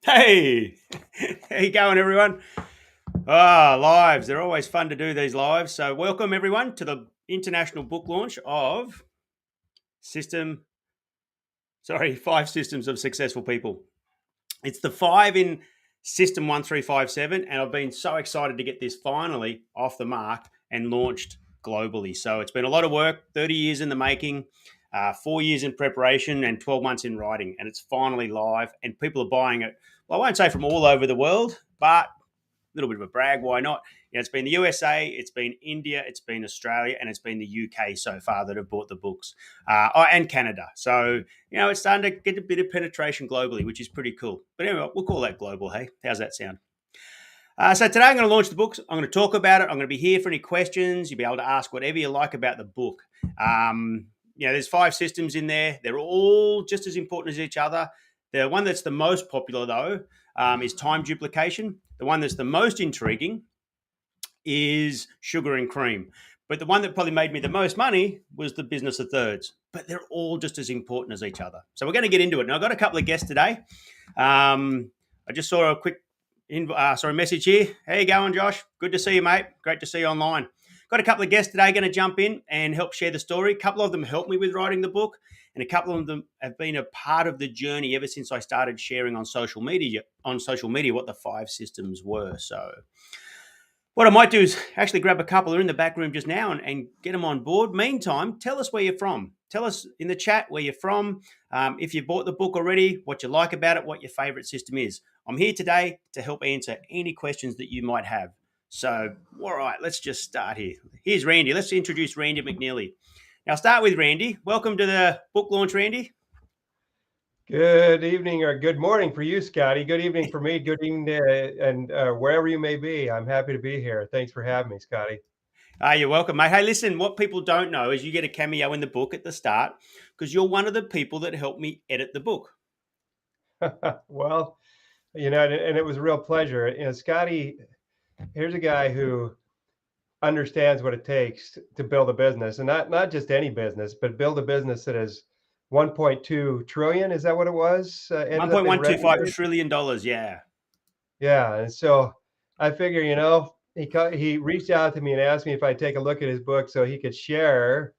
Hey, how you going, everyone? Lives. They're always fun to do these lives. So, welcome everyone to the international book launch of System. Sorry, Five Systems of Successful People. It's the five in System 1357, and I've been so excited to get this finally off the mark and launched globally. So, it's been a lot of work, 30 years in the making. 4 years in preparation and 12 months in writing, and it's finally live, and people are buying it. Well, I won't say from all over the world, but little bit of a brag. Why not? It's been the USA, it's been India, it's been Australia, and it's been the UK so far that have bought the books, and Canada. So it's starting to get a bit of penetration globally, which is pretty cool. But anyway, we'll call that global. Hey, how's that sound? So today I'm going to launch the books. I'm going to talk about it. I'm going to be here for any questions. You'll be able to ask whatever you like about the book. There's five systems in there. They're all just as important as each other. The one that's the most popular, though, is time duplication. The one that's the most intriguing is sugar and cream. But the one that probably made me the most money was the business of thirds. But they're all just as important as each other. So we're going to get into it. Now, I've got a couple of guests today. I just saw a quick message here. How you going, Josh? Good to see you, mate. Great to see you online. Got a couple of guests today going to jump in and help share the story. A couple of them helped me with writing the book, and a couple of them have been a part of the journey ever since I started sharing on social media what the five systems were. So what I might do is actually grab a couple who are in the back room just now and get them on board. Meantime, tell us where you're from. Tell us in the chat where you're from. If you bought the book already, what you like about it, what your favorite system is. I'm here today to help answer any questions that you might have. So, all right, let's just start here. Here's Randy. Let's introduce Randy McNeely. Now, I'll start with Randy. Welcome to the book launch, Randy. Good evening or good morning for you, Scotty. Good evening for me. Good evening and wherever you may be. I'm happy to be here. Thanks for having me, Scotty. You're welcome, mate. Hey, listen, what people don't know is you get a cameo in the book at the start because you're one of the people that helped me edit the book. Well, and it was a real pleasure. Scotty, here's a guy who understands what it takes to build a business, and not just any business, but build a business that is 1.2 trillion. Is that what it was? Ended up in $1.125 trillion. Yeah. Yeah, and so I figure, he reached out to me and asked me if I'd take a look at his book so he could share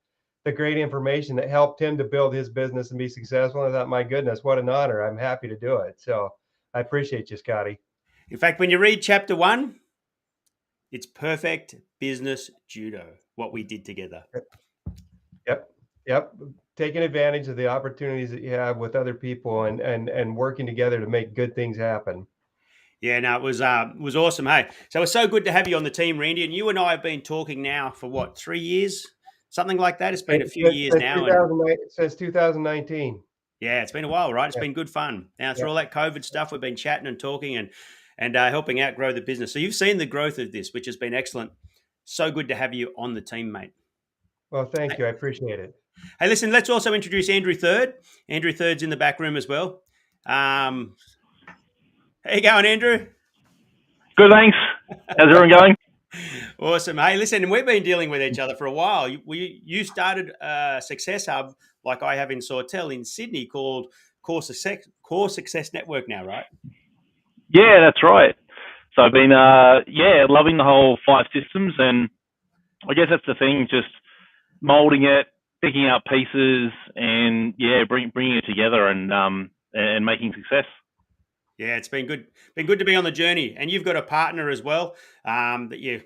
the great information that helped him to build his business and be successful. And I thought, my goodness, what an honor. I'm happy to do it. So I appreciate you, Scotty. In fact, when you read chapter 1, it's perfect business judo, what we did together. Yep. Taking advantage of the opportunities that you have with other people and working together to make good things happen. Yeah, no, it was awesome. Hey, so it's so good to have you on the team, Randy. And you and I have been talking now for what, 3 years, something like that. It's been a few years now. Since 2019. Yeah, it's been a while, right? It's been good fun. Now through all that COVID stuff, we've been chatting and talking and helping out grow the business. So you've seen the growth of this, which has been excellent. So good to have you on the team, mate. Well, thank you. I appreciate it. Hey, listen, let's also introduce Andrew Third. Andrew Third's in the back room as well. How you going, Andrew? Good, thanks. How's everyone going? Awesome. Hey, listen, we've been dealing with each other for a while. You started a success hub like I have in Sawtell in Sydney called Core Success Network now, right? Yeah, that's right. So I've been, loving the whole five systems, and I guess that's the thing, just molding it, picking out pieces, and bringing it together and making success. Yeah, it's been good. Been good to be on the journey, and you've got a partner as well that you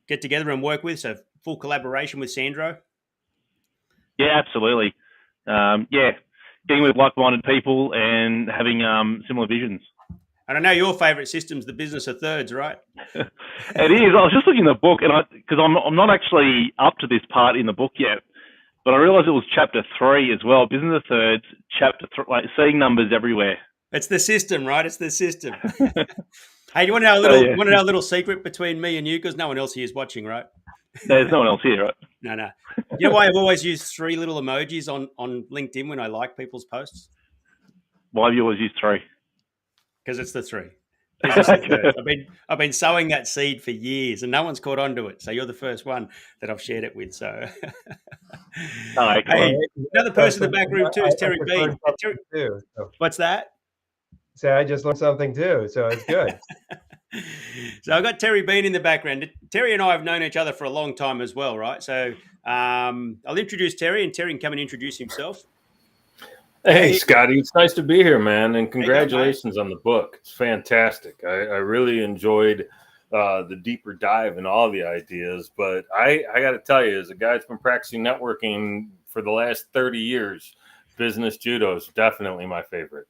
get together and work with. So full collaboration with Sandro. Yeah, absolutely. Getting with like-minded people and having similar visions. And I know your favourite system's the business of thirds, right? It is. I was just looking at the book, and because I'm not actually up to this part in the book yet, but I realised it was chapter 3 as well. Business of thirds, chapter 3, like seeing numbers everywhere. It's the system, right? It's the system. Hey, do you want to know a little secret between me and you? Because no one else here is watching, right? There's no one else here, right? No. You know why I've always used 3 little emojis on LinkedIn when I like people's posts? Why have you always used 3? Because it's the 3. I've been sowing that seed for years, and no one's caught on to it. So you're the first one that I've shared it with. So, hey, another person in the back room too is Terry Bean. What's that? say I just learned something too. So it's good. So I've got Terry Bean in the background. Terry and I have known each other for a long time as well, right? So I'll introduce Terry, and Terry can come and introduce himself. Hey, Scotty, it's nice to be here, man, and How you going, mate? congratulations on the book. It's fantastic. I really enjoyed the deeper dive and all the ideas, but I got to tell you, as a guy that's been practicing networking for the last 30 years, business judo is definitely my favorite.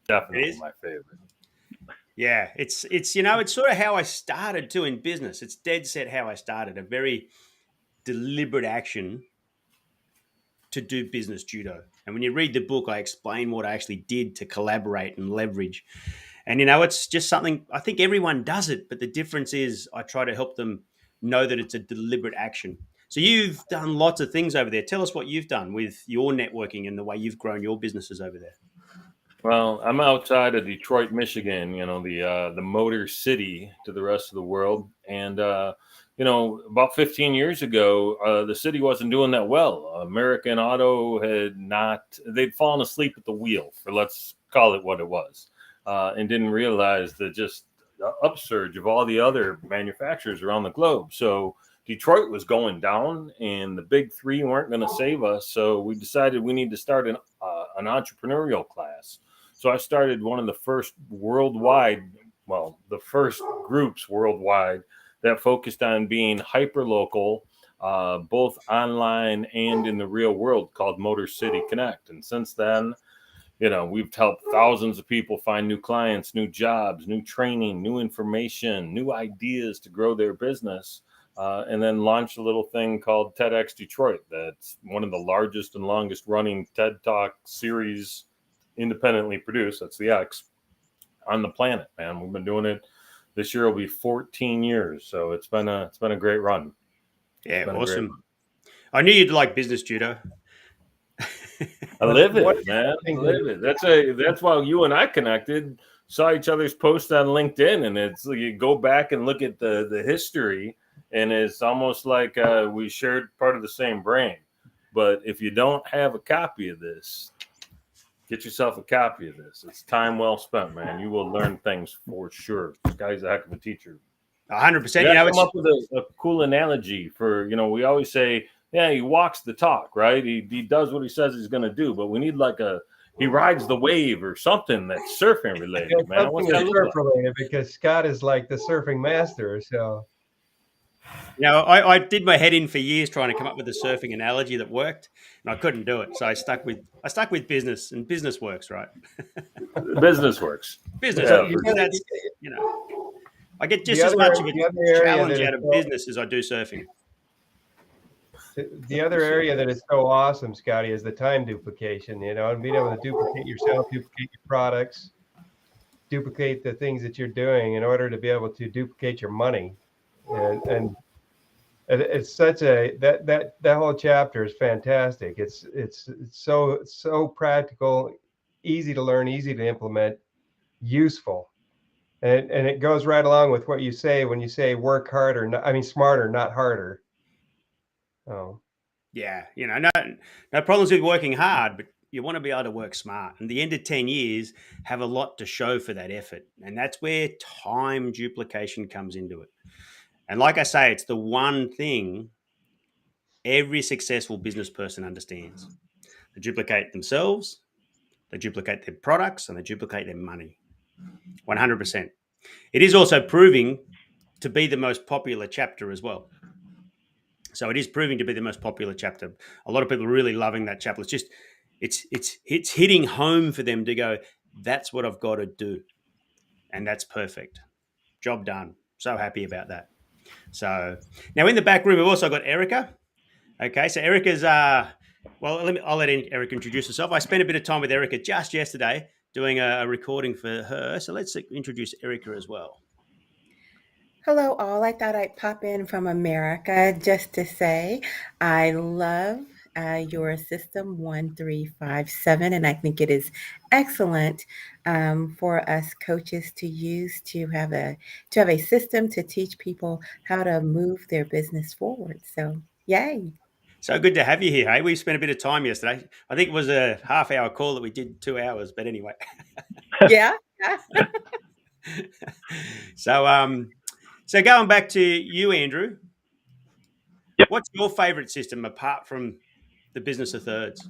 Definitely my favorite. Yeah, it's it's sort of how I started too in business. It's dead set how I started, a very deliberate action to do business judo. And when you read the book, I explain what I actually did to collaborate and leverage. And it's just something, I think everyone does it, but the difference is I try to help them know that it's a deliberate action. So you've done lots of things over there. Tell us what you've done with your networking and the way you've grown your businesses over there. Well, I'm outside of Detroit, Michigan, the Motor City to the rest of the world. And, about 15 years ago, the city wasn't doing that well. American Auto they'd fallen asleep at the wheel, for let's call it what it was, and didn't realize the upsurge of all the other manufacturers around the globe. So Detroit was going down, and the big three weren't going to save us. So we decided we need to start an entrepreneurial class. So I started one of the first groups worldwide that focused on being hyper-local, both online and in the real world, called Motor City Connect. And since then, we've helped thousands of people find new clients, new jobs, new training, new information, new ideas to grow their business. And then launched a little thing called TEDx Detroit. That's one of the largest and longest running TED Talk series independently produced. That's the X on the planet, man. We've been doing it. This year will be 14 years. So it's been a great run. Yeah, awesome. I knew you'd like business judo. I live it, man. I live it. That's why you and I connected, saw each other's posts on LinkedIn, and it's you go back and look at the history, and it's almost like we shared part of the same brain. But if you don't have a copy of this, get yourself a copy of this. It's time well spent, man. You will learn things for sure. This guy's a heck of a teacher. 100%. Come up with a cool analogy for, we always say, yeah, he walks the talk, right? He does what he says he's going to do, but we need he rides the wave or something that's surfing related, man. What's that surf related? Because Scott is like the surfing master, so. I did my head in for years trying to come up with a surfing analogy that worked, and I couldn't do it. So I stuck with business, and business works, right? Business works. Business. Yeah, I get just as much of a challenge out of business as I do surfing. The other area that is so awesome, Scotty, is the time duplication, and being able to duplicate yourself, duplicate your products, duplicate the things that you're doing in order to be able to duplicate your money. And it's such that whole chapter is fantastic. It's so practical, easy to learn, easy to implement, useful. And it goes right along with what you say when you say work harder, smarter, not harder. Oh. Yeah, no problems with working hard, but you want to be able to work smart. And the end of 10 years have a lot to show for that effort. And that's where time duplication comes into it. And like I say, it's the one thing every successful business person understands. They duplicate themselves, they duplicate their products, and they duplicate their money. 100%. It is also proving to be the most popular chapter as well. So it is proving to be the most popular chapter. A lot of people are really loving that chapter. It's hitting home for them to go, that's what I've got to do. And that's perfect. Job done. So happy about that. So now in the back room, we've also got Erica. Okay, so Erica's, I'll let Erica introduce herself. I spent a bit of time with Erica just yesterday doing a recording for her. So let's introduce Erica as well. Hello, all. I thought I'd pop in from America just to say I love your System 1357, and I think it is excellent for us coaches to use to have a system to teach people how to move their business forward. So, yay! So good to have you here. Hey, we spent a bit of time yesterday. I think it was a half-hour call that we did 2 hours, but anyway. Yeah. So going back to you, Andrew. Yep. What's your favourite system apart from the business of thirds?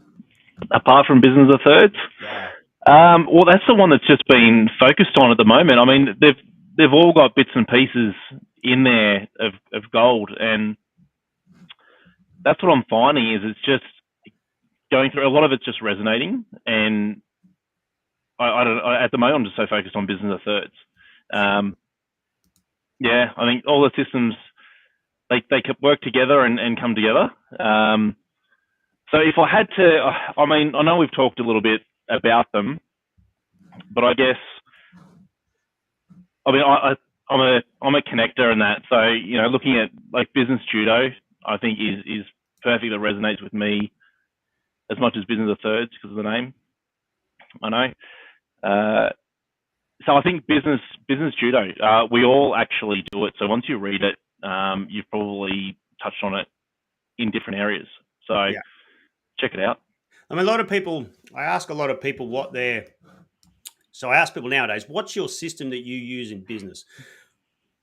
Apart from business of thirds, Yeah. well, that's the one that's just been focused on at the moment. I mean, they've all got bits and pieces in there of gold, and that's what I'm finding is it's just going through a lot of it's just resonating, and at the moment I'm just so focused on business of thirds. Yeah, I think all the systems they could work together and come together. So if I had to, I mean, I know we've talked a little bit about them, but I guess, I mean, I'm a connector in that. So, you know, looking at like Business Judo, I think is perfect. That resonates with me as much as Business of Thirds because of the name. I know. So I think business Judo, we all actually do it. So once you read it, you've probably touched on it in different areas. So Yeah. check it out. I mean, I ask a lot of people so I ask people nowadays, what's your system that you use in business?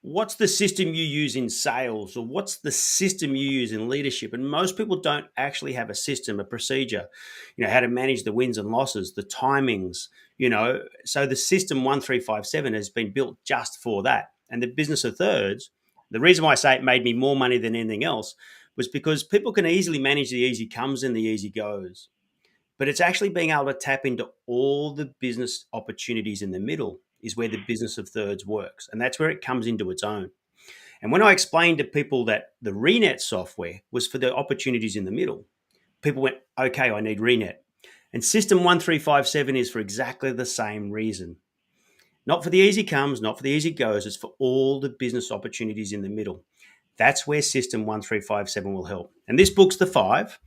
What's the system you use in sales, or what's the system you use in leadership? And most people don't actually have a system, a procedure, you know, how to manage the wins and losses, the timings, you know. So the system 1357 has been built just for that. And the business of thirds, the reason why I say it made me more money than anything else was because people can easily manage the easy comes and the easy goes. But it's actually being able to tap into all the business opportunities in the middle is where the business of thirds works. And that's where it comes into its own. And when I explained to people that the ReNet software was for the opportunities in the middle, people went, okay, I need ReNet. And System 1357 is for exactly the same reason. Not for the easy comes, not for the easy goes, it's for all the business opportunities in the middle. That's where System 1357 will help. And this book's the 5.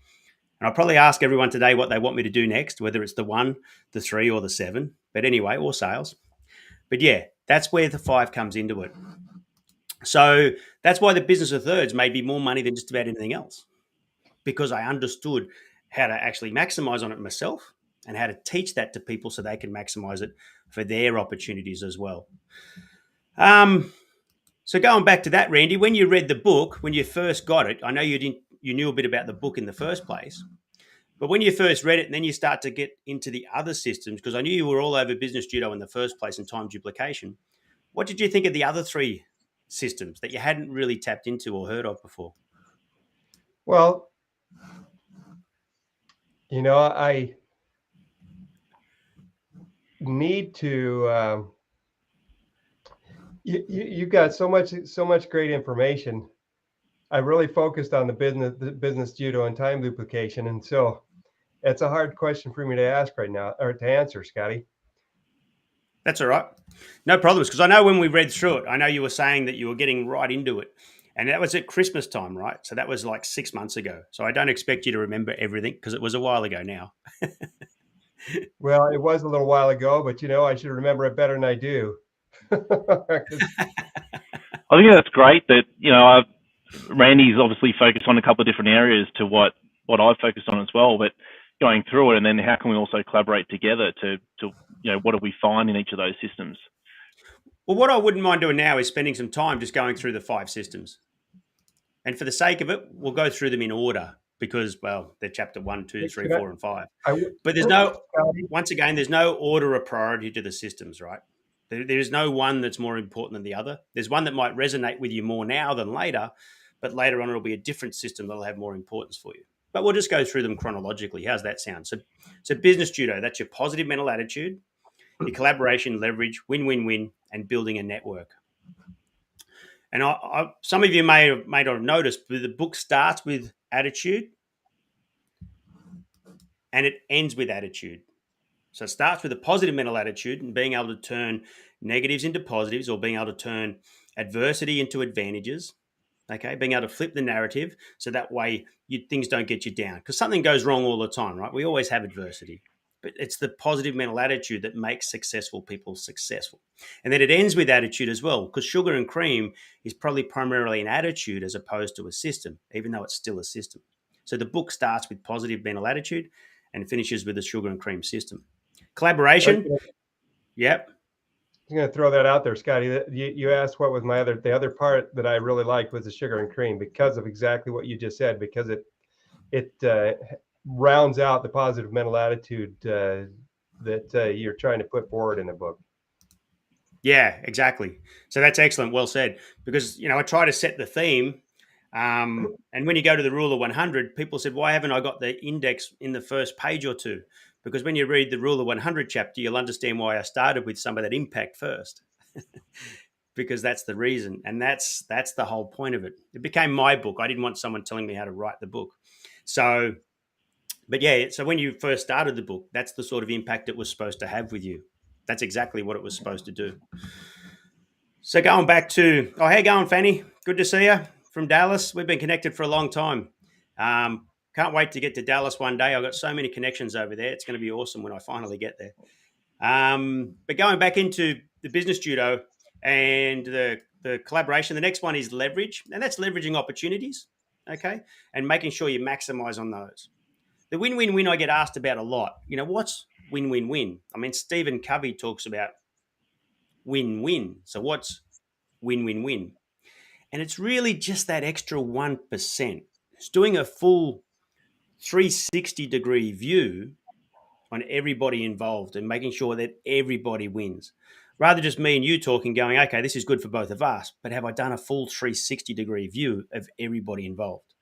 And I'll probably ask everyone today what they want me to do next, whether it's the 1, the 3, or the 7. But anyway, or sales. But yeah, that's where the 5 comes into it. So that's why the business of thirds made me more money than just about anything else, because I understood how to actually maximize on it myself and how to teach that to people so they can maximize it for their opportunities as well. So going back to that, Randy, when you read the book, when you first got it, I know you knew a bit about the book in the first place, but when you first read it and then you start to get into the other systems, because I knew you were all over Business Judo in the first place and time duplication, what did you think of the other 3 systems that you hadn't really tapped into or heard of before? Well, you know, I need to. You've got so much great information. I really focused on the business judo and time duplication, and so it's a hard question for me to ask right now or to answer, Scotty. That's all right. No problems, because I know when we read through it, I know you were saying that you were getting right into it. And that was at Christmas time, right? So that was like 6 months ago. So I don't expect you to remember everything because it was a while ago now. Well, it was a little while ago, but you know, I should remember it better than I do. I think that's great that, you know, Randy's obviously focused on a couple of different areas to what I've focused on as well, but going through it and then how can we also collaborate together to you know, what do we find in each of those systems? Well, what I wouldn't mind doing now is spending some time just going through the 5 systems. And for the sake of it, we'll go through them in order because, well, they're chapter 1, 2, 3, 4, and 5. But once again, there's no order of priority to the systems, right? There's no one that's more important than the other. There's one that might resonate with you more now than later, but later on it'll be a different system that'll have more importance for you. But we'll just go through them chronologically. How's that sound? So Business Judo, that's your positive mental attitude, your collaboration, leverage, win-win-win, and building a network. And some of you may not have noticed, but the book starts with attitude and it ends with attitude. So it starts with a positive mental attitude and being able to turn negatives into positives, or being able to turn adversity into advantages. Okay, being able to flip the narrative so that way things don't get you down, because something goes wrong all the time, right? We always have adversity, but it's the positive mental attitude that makes successful people successful. And then it ends with attitude as well, because sugar and cream is probably primarily an attitude as opposed to a system, even though it's still a system. So the book starts with positive mental attitude and finishes with the sugar and cream system. Collaboration. Yep. I'm going to throw that out there, Scotty. You asked what was the other part that I really liked was the sugar and cream, because of exactly what you just said, because it rounds out the positive mental attitude that you're trying to put forward in the book. Yeah, exactly. So that's excellent. Well said. Because, I try to set the theme. And when you go to the rule of 100, people said, why haven't I got the index in the first page or two? Because when you read the rule of 100 chapter, you'll understand why I started with some of that impact first. Because that's the reason. And that's the whole point of it. It became my book. I didn't want someone telling me how to write the book. So, but yeah, so when you first started the book, that's the sort of impact it was supposed to have with you. That's exactly what it was supposed to do. So going back to, how you going, Fanny? Good to see you from Dallas. We've been connected for a long time. Can't wait to get to Dallas one day. I've got so many connections over there. It's going to be awesome when I finally get there. But going back into the business judo and the collaboration, the next one is leverage, and that's leveraging opportunities, okay, and making sure you maximize on those. The win-win-win I get asked about a lot. What's win-win-win? I mean, Stephen Covey talks about win-win. So what's win-win-win? And it's really just that extra 1%. It's doing a full 360-degree view on everybody involved and making sure that everybody wins. Rather just me and you talking, going, okay, this is good for both of us, but have I done a full 360-degree view of everybody involved?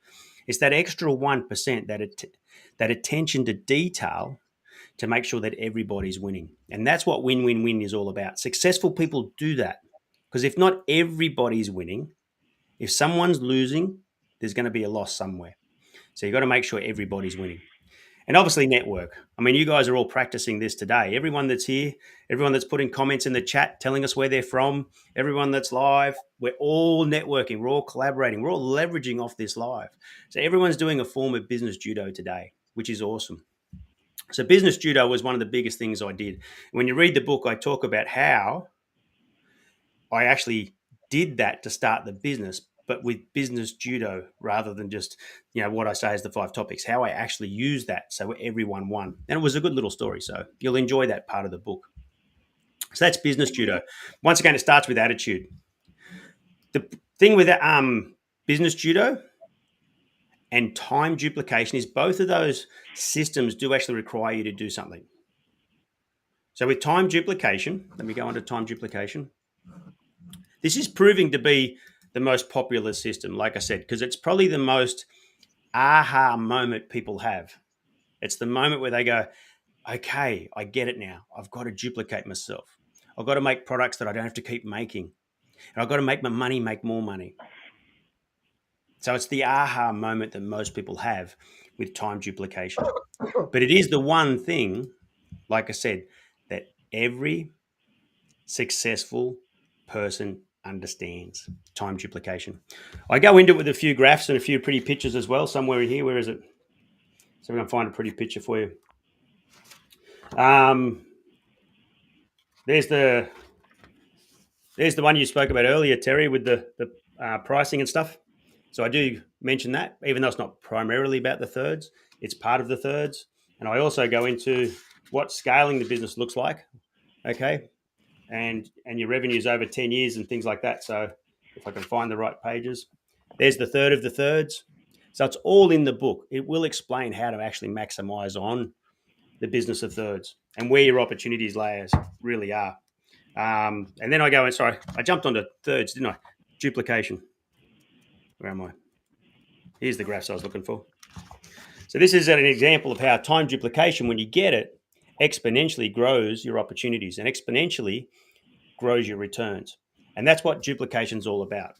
It's that extra 1%, that attention to detail to make sure that everybody's winning. And that's what win-win-win is all about. Successful people do that, because if not everybody's winning, if someone's losing, there's going to be a loss somewhere. So you've got to make sure everybody's winning. And obviously network. I mean, you guys are all practicing this today. Everyone that's here, everyone that's putting comments in the chat, telling us where they're from, everyone that's live, we're all networking. We're all collaborating. We're all leveraging off this live. So everyone's doing a form of business judo today, which is awesome. So business judo was one of the biggest things I did. When you read the book, I talk about how I actually did that to start the business, but with business judo rather than just, what I say is the 5 topics, how I actually used that so everyone won. And it was a good little story. So you'll enjoy that part of the book. So that's business judo. Once again, it starts with attitude. The thing with business judo and time duplication is both of those systems do actually require you to do something. So with time duplication, let me go on to time duplication. This is proving to be the most popular system, like I said, because it's probably the most aha moment people have. It's the moment where they go, okay, I get it now. I've got to duplicate myself. I've got to make products that I don't have to keep making. And I've got to make my money make more money. So it's the aha moment that most people have with time duplication. But it is the one thing, like I said, that every successful person understands: time duplication. I go into it with a few graphs and a few pretty pictures as well. Somewhere in here, where is it? So we're going to find a pretty picture for you. There's the one you spoke about earlier, Terry, with the pricing and stuff. So I do mention that, even though it's not primarily about the thirds, it's part of the thirds. And I also go into what scaling the business looks like, okay, and your revenues over 10 years and things like that. So if I can find the right pages, there's the third of the thirds. So it's all in the book. It will explain how to actually maximize on the business of thirds and where your opportunities layers really are. And then I go, sorry, I jumped onto thirds, didn't I? Duplication. Where am I? Here's the graphs I was looking for. So this is an example of how time duplication, when you get it, exponentially grows your opportunities and exponentially grows your returns. And that's what duplication is all about.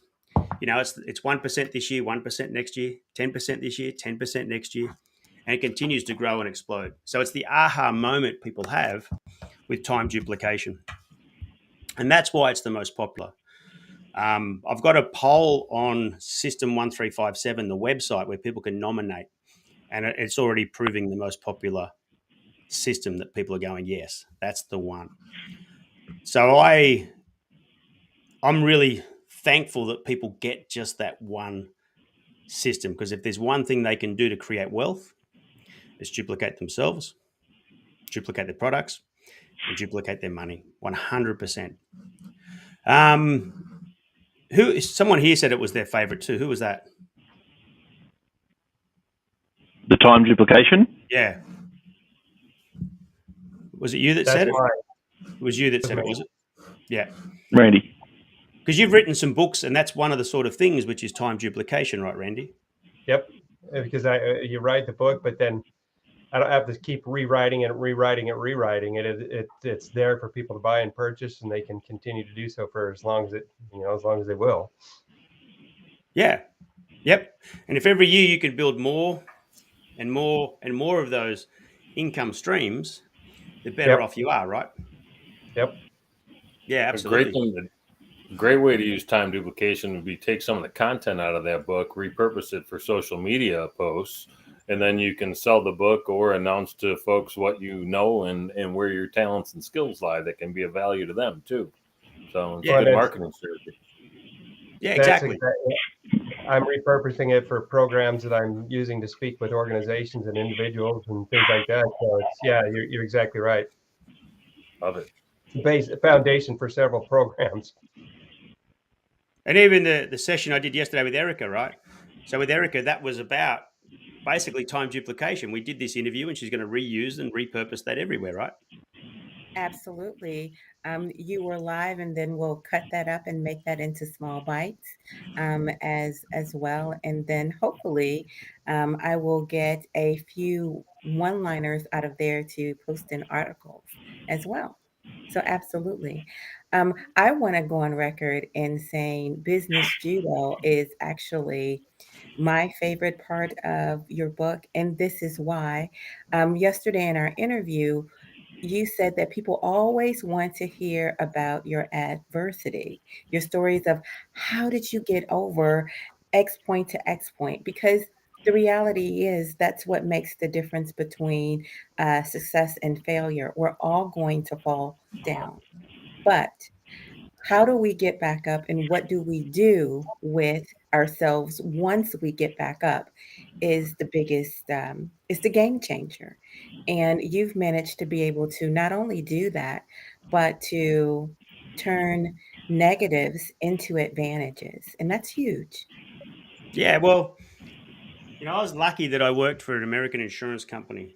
It's 1% this year, 1% next year, 10% this year, 10% next year, and it continues to grow and explode. So it's the aha moment people have with time duplication. And that's why it's the most popular. I've got a poll on System 1357, the website, where people can nominate, and it's already proving the most popular system that people are going, yes, that's the one. So I'm really thankful that people get just that one system, because if there's one thing they can do to create wealth, it's duplicate themselves, duplicate their products, and duplicate their money. 100%. Someone here said it was their favorite too. Who was that? The time duplication. Yeah. Was it you that That's said it? mine. It was you that said it, was it? Yeah. Randy. Because you've written some books, and that's one of the sort of things, which is time duplication, right, Randy? Yep. Because you write the book, but then I don't have to keep rewriting it. It's there for people to buy and purchase, and they can continue to do so for as long as they will. Yeah. Yep. And if every year you can build more and more and more of those income streams, the better off you are, right? Yep. Yeah, absolutely. A great way to use time duplication would be take some of the content out of that book, repurpose it for social media posts, and then you can sell the book or announce to folks what you know and where your talents and skills lie that can be of value to them too. So it's a good marketing strategy. Yeah, exactly. I'm repurposing it for programs that I'm using to speak with organizations and individuals and things like that. So you're exactly right. Love it. Foundation for several programs. And even the session I did yesterday with Erica, right? So with Erica, that was about basically time duplication. We did this interview, and she's going to reuse and repurpose that everywhere, right? Absolutely. You were live, and then we'll cut that up and make that into small bites as well. And then hopefully I will get a few one-liners out of there to post in articles as well. So absolutely. I want to go on record in saying business judo is actually my favorite part of your book. And this is why. Yesterday in our interview, you said that people always want to hear about your adversity, your stories of how did you get over X point to X point? Because the reality is that's what makes the difference between success and failure. We're all going to fall down. But how do we get back up, and what do we do with ourselves once we get back up is the biggest is the game changer. And you've managed to be able to not only do that, but to turn negatives into advantages, and that's huge. Yeah, well, I was lucky that I worked for an American insurance company.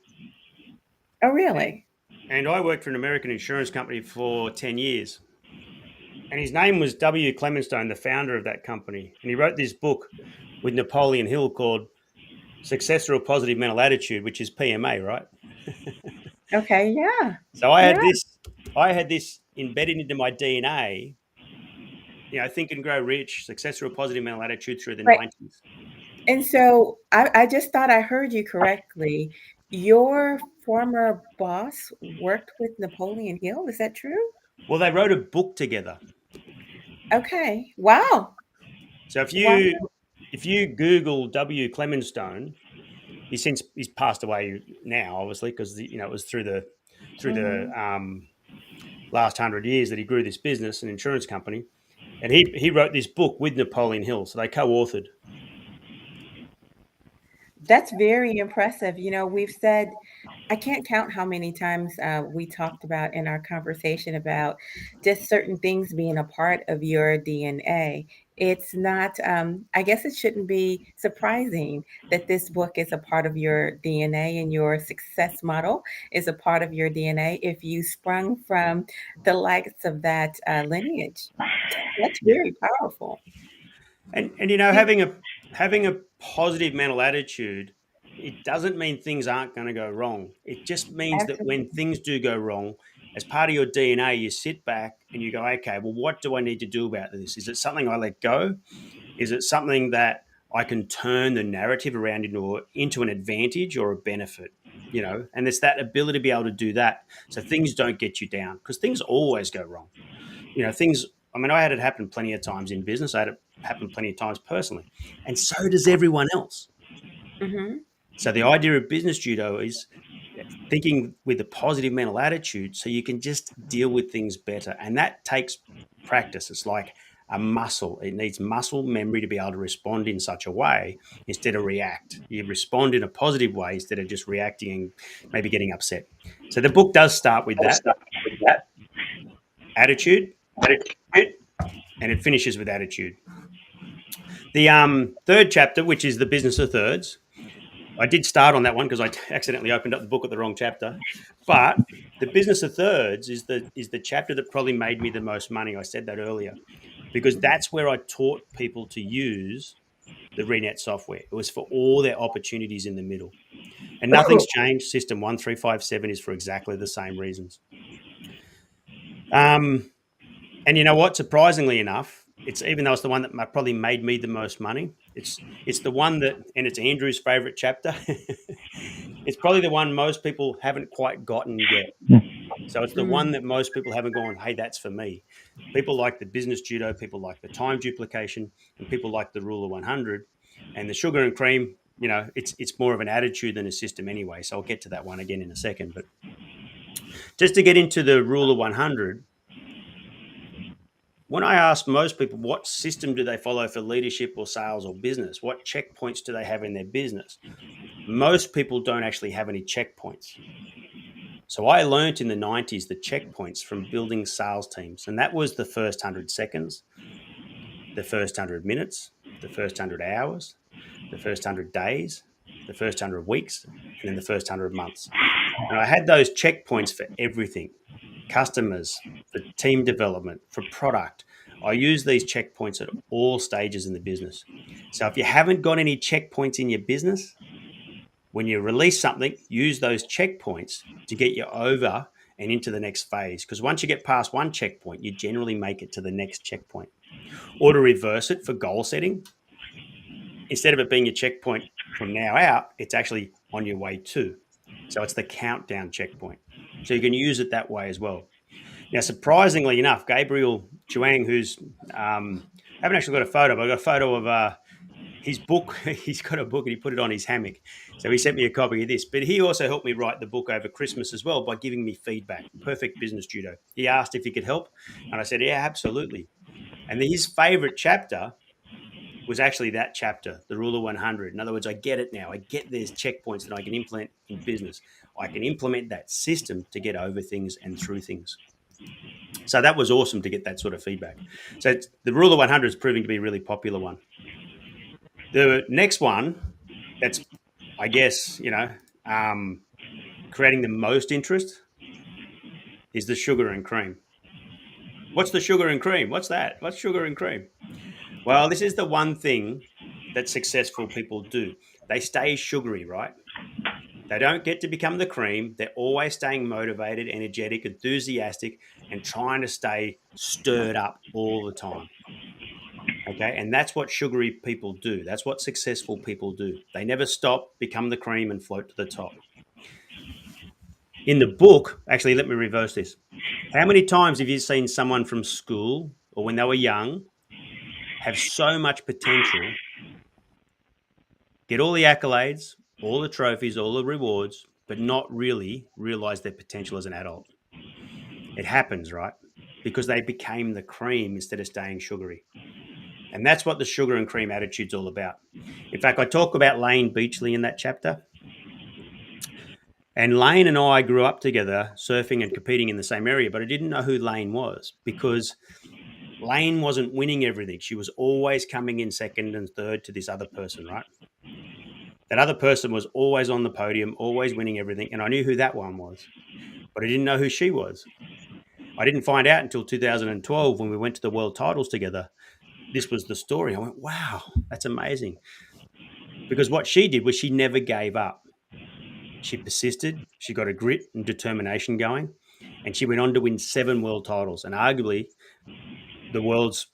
Oh, really? And I worked for an American insurance company for 10 years. And his name was W. Clemenstone, the founder of that company. And he wrote this book with Napoleon Hill called Success Through a Positive Mental Attitude, which is PMA, right? Okay, yeah. So I had this embedded into my DNA, Think and Grow Rich, Success Through a Positive Mental Attitude through the Right. 90s. And so I just thought I heard you correctly. Your former boss worked with Napoleon Hill. Is that true? Well, they wrote a book together. Okay. Wow. So if you Google W. Clemenstone, he's passed away now, obviously, because it was through the last 100 years that he grew this business, an insurance company, and he wrote this book with Napoleon Hill, so they co-authored. That's very impressive. We've said, I can't count how many times we talked about in our conversation about just certain things being a part of your DNA. It's not, I guess it shouldn't be surprising that this book is a part of your DNA and your success model is a part of your DNA if you sprung from the likes of that lineage. That's very powerful. And having a positive mental attitude, it doesn't mean things aren't going to go wrong. It just means that when things do go wrong, as part of your DNA, you sit back and you go, okay, well, what do I need to do about this? Is it something I let go? Is it something that I can turn the narrative around into an advantage or a benefit? And it's that ability to be able to do that so things don't get you down, because things always go wrong. I had it happen plenty of times in business. I had it happen plenty of times personally. And so does everyone else. Mm-hmm. So the idea of business judo is thinking with a positive mental attitude so you can just deal with things better. And that takes practice. It's like a muscle. It needs muscle memory to be able to respond in such a way instead of react. You respond in a positive way instead of just reacting and maybe getting upset. So the book does start with that attitude, and it finishes with attitude. The third chapter, which is the business of thirds, I did start on that one because I accidentally opened up the book at the wrong chapter. But the business of thirds is the chapter that probably made me the most money. I said that earlier because that's where I taught people to use the ReNet software. It was for all their opportunities in the middle. And nothing's changed. System 1357 is for exactly the same reasons. And you know what? Surprisingly enough, even though it's the one that probably made me the most money, it's the one that, and it's Andrew's favorite chapter. It's probably the one most people haven't quite gotten yet. So it's the one that most people haven't gone, hey, that's for me. People like the business judo, people like the time duplication, and people like the rule of 100. And the sugar and cream, you know, it's more of an attitude than a system anyway. So I'll get to that one again in a second. But just to get into the rule of 100, when I ask most people what system do they follow for leadership or sales or business, what checkpoints do they have in their business, most people don't actually have any checkpoints. So I learned in the 90s the checkpoints from building sales teams. And that was the first 100 seconds, the first 100 minutes, the first 100 hours, the first 100 days, the first 100 weeks, and then the first 100 months. And I had those checkpoints for everything. Customers, for team development, for product. I use these checkpoints at all stages in the business. So if you haven't got any checkpoints in your business, when you release something, use those checkpoints to get you over and into the next phase. Because once you get past one checkpoint, you generally make it to the next checkpoint. Or to reverse it for goal setting, instead of it being your checkpoint from now out, it's actually on your way to. So it's the countdown checkpoint. So you can use it that way as well. Now, surprisingly enough, Gabriel Chuang, who's, I haven't actually got a photo, but I got a photo of his book. He's got a book and he put it on his hammock. So he sent me a copy of this. But he also helped me write the book over Christmas as well by giving me feedback. Perfect Business Judo. He asked if he could help. And I said, yeah, absolutely. And his favorite chapter was actually that chapter, the rule of 100. In other words, I get it now. I get there's checkpoints that I can implement in business. I can implement that system to get over things and through things. So that was awesome to get that sort of feedback. So the rule of 100 is proving to be a really popular one. The next one that's, I guess, creating the most interest is the sugar and cream. What's the sugar and cream? What's that? What's sugar and cream? Well, this is the one thing that successful people do. They stay sugary, right? They don't get to become the cream. They're always staying motivated, energetic, enthusiastic, and trying to stay stirred up all the time. Okay, and that's what sugary people do. That's what successful people do. They never stop, become the cream, and float to the top. In the book, actually, let me reverse this. How many times have you seen someone from school or when they were young have so much potential, get all the accolades, all the trophies, all the rewards, but not really realize their potential as an adult? It happens, right? Because they became the cream instead of staying sugary. And that's what the sugar and cream attitude's all about. In fact, I talk about Lane Beachley in that chapter. And Lane and I grew up together surfing and competing in the same area, but I didn't know who Lane was because Lane wasn't winning everything. She was always coming in second and third to this other person, right? That other person was always on the podium, always winning everything. And I knew who that one was, but I didn't know who she was. I didn't find out until 2012 when we went to the world titles together. This was the story. I went, wow, that's amazing. Because what she did was she never gave up. She persisted. She got a grit and determination going. And she went on to win 7 world titles and arguably the world's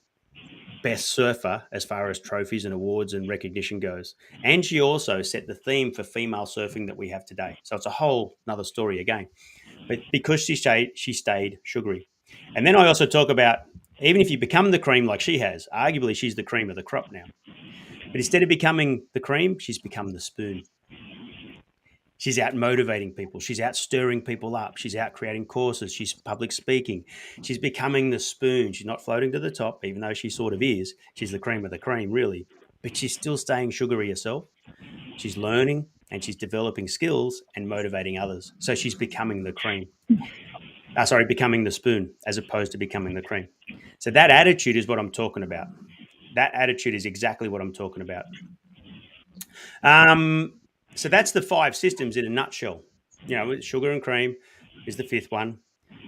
best surfer as far as trophies and awards and recognition goes. And she also set the theme for female surfing that we have today. So it's a whole another story again. But because she stayed sugary. And then I also talk about, even if you become the cream like she has, arguably she's the cream of the crop now. But instead of becoming the cream, she's become the spoon. She's out motivating people. She's out stirring people up. She's out creating courses. She's public speaking. She's becoming the spoon. She's not floating to the top, even though she sort of is. She's the cream of the cream, really. But she's still staying sugary herself. She's learning and she's developing skills and motivating others. So she's becoming the cream. Becoming the spoon as opposed to becoming the cream. So that attitude is what I'm talking about. That attitude is exactly what I'm talking about. So that's the 5 systems in a nutshell. You know, sugar and cream is the 5th one.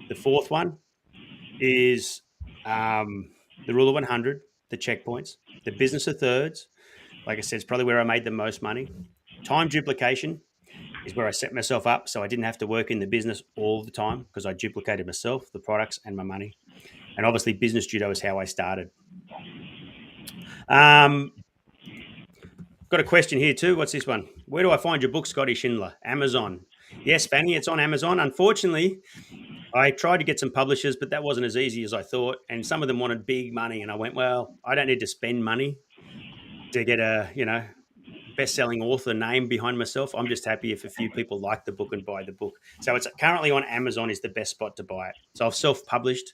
The 4th one is the rule of 100, the checkpoints, the business of thirds. Like I said, it's probably where I made the most money. Time duplication is where I set myself up so I didn't have to work in the business all the time because I duplicated myself, the products, and my money. And obviously, business judo is how I started. Got a question here too. What's this one? Where do I find your book, Scotty Schindler? Amazon. Yes, Fanny, it's on Amazon. Unfortunately, I tried to get some publishers, but that wasn't as easy as I thought. And some of them wanted big money. And I went, well, I don't need to spend money to get a, best-selling author name behind myself. I'm just happy if a few people like the book and buy the book. So it's currently on Amazon is the best spot to buy it. So I've self-published.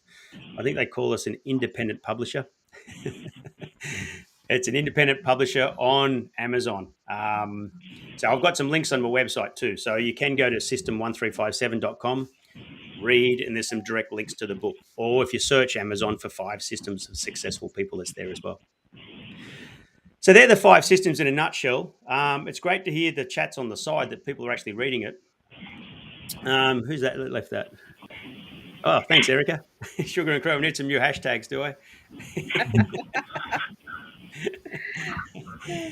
I think they call us an independent publisher. It's an independent publisher on Amazon. So I've got some links on my website too. So you can go to system1357.com, read, and there's some direct links to the book. Or if you search Amazon for 5 systems of successful people, it's there as well. So they're the 5 systems in a nutshell. It's great to hear the chats on the side that people are actually reading it. Who's that left that? Oh, thanks, Erica. Sugar and Crow. I need some new hashtags, do I?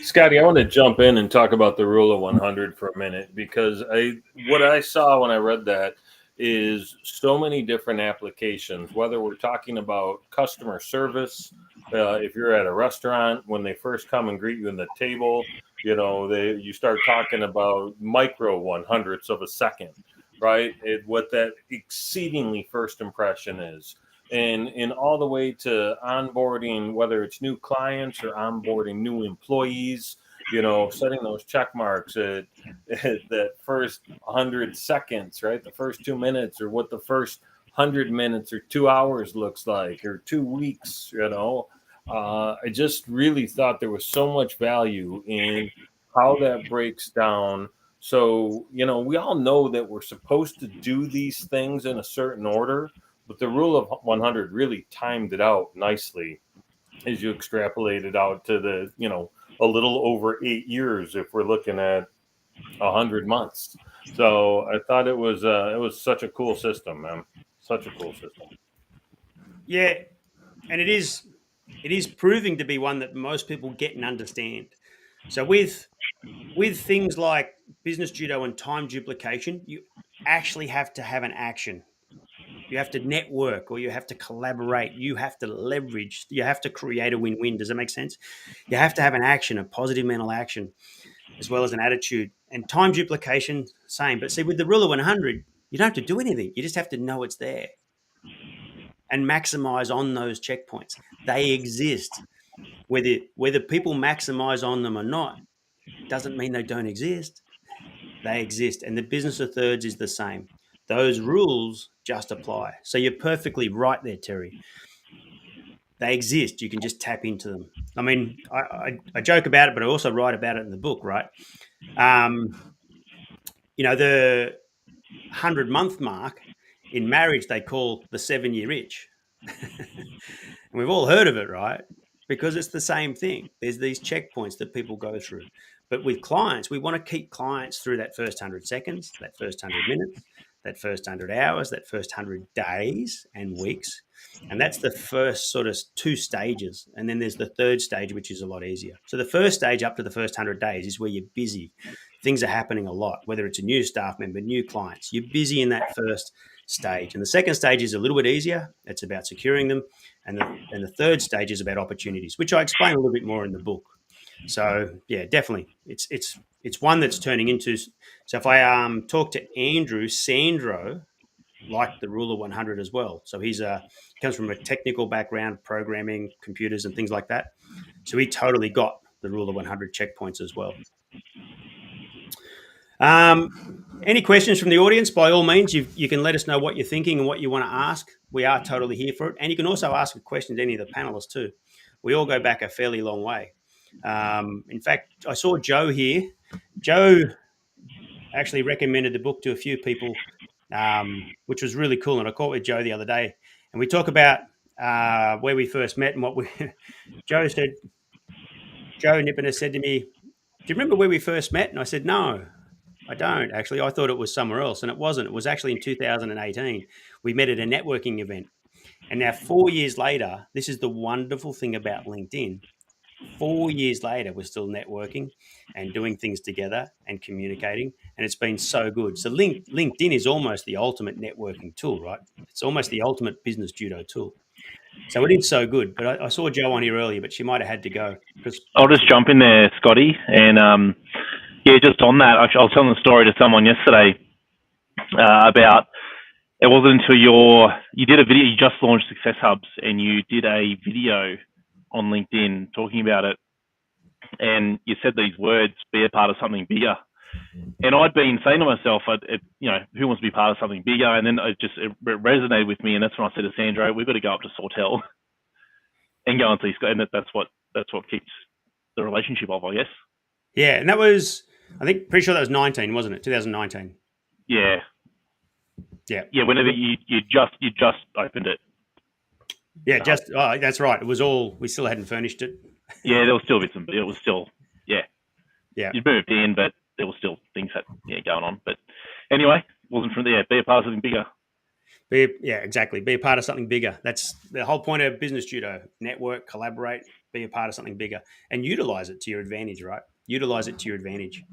Scotty, I want to jump in and talk about the rule of 100 for a minute, because what I saw when I read that is so many different applications, whether we're talking about customer service, if you're at a restaurant, when they first come and greet you in the table, you start talking about micro 100ths of a second, right? What that exceedingly first impression is. And all the way to onboarding, whether it's new clients or onboarding new employees, setting those check marks at that first 100 seconds, right? The first 2 minutes, or what the first 100 minutes or 2 hours looks like, or 2 weeks, I just really thought there was so much value in how that breaks down. So, we all know that we're supposed to do these things in a certain order, but the rule of 100 really timed it out nicely as you extrapolate it out to the, a little over 8 years if we're looking at 100 months. So I thought it was such a cool system, man. Such a cool system. Yeah, and it is proving to be one that most people get and understand. So with things like business judo and time duplication, you actually have to have an action. You have to network, or you have to collaborate. You have to leverage. You have to create a win-win. Does that make sense? You have to have an action, a positive mental action, as well as an attitude. And time duplication, same. But see, with the rule of 100, you don't have to do anything. You just have to know it's there and maximize on those checkpoints. They exist. Whether people maximize on them or not doesn't mean they don't exist. They exist. And the business of thirds is the same. Those rules just apply. So you're perfectly right there, Terry. They exist. You can just tap into them. I mean, I joke about it, but I also write about it in the book, right? The 100-month mark in marriage, they call the 7-year itch. And we've all heard of it, right? Because it's the same thing. There's these checkpoints that people go through. But with clients, we want to keep clients through that first 100 seconds, that first 100 minutes, that first 100 hours, that first 100 days and weeks. And that's the first sort of 2 stages. And then there's the 3rd stage, which is a lot easier. So the first stage up to the first 100 days is where you're busy. Things are happening a lot, whether it's a new staff member, new clients. You're busy in that first stage. And the second stage is a little bit easier. It's about securing them. And the 3rd stage is about opportunities, which I explain a little bit more in the book. So yeah, definitely, it's one that's turning into. So if I talk to Andrew, Sandro liked the rule of 100 as well. So he comes from a technical background, programming, computers, and things like that. So he totally got the rule of 100 checkpoints as well. Any questions from the audience? By all means, you can let us know what you're thinking and what you want to ask. We are totally here for it. And you can also ask a question to any of the panelists too. We all go back a fairly long way. In fact, I saw Joe here. Joe actually recommended the book to a few people, which was really cool. And I caught with Joe the other day, and we talk about where we first met and what we. Joe Nippiner said to me, "Do you remember where we first met?" And I said, "No, I don't actually. I thought it was somewhere else, and it wasn't. It was actually in 2018. We met at a networking event, and now 4 years later, this is the wonderful thing about LinkedIn. 4 years later, we're still networking and doing things together and communicating, and it's been so good. So LinkedIn is almost the ultimate networking tool, right? It's almost the ultimate business judo tool. So it is so good. But I saw Jo on here earlier, but she might have had to go because I'll just jump in there, Scotty, and just on that, I was telling the story to someone yesterday about it wasn't until you did a video, you just launched Success Hubs, and you did a video on LinkedIn talking about it, and you said these words, be a part of something bigger. And I'd been saying to myself, who wants to be part of something bigger? And then it resonated with me, and that's when I said to Sandro, we've got to go up to Sawtell and go and see Scott, and that's what keeps the relationship of, I guess. Yeah, and that was, I think, pretty sure that was 19, wasn't it? 2019. Yeah. Yeah. Yeah. Whenever you just opened it. Yeah, that's right. It was all, we still hadn't furnished it. Yeah, there was still bits, it was still, yeah. Yeah. You'd moved in, but there was still things going on. But anyway, wasn't from there. Be a part of something bigger. Exactly. Be a part of something bigger. That's the whole point of business judo. Network, collaborate, be a part of something bigger, and utilize it to your advantage, right? Utilize it to your advantage.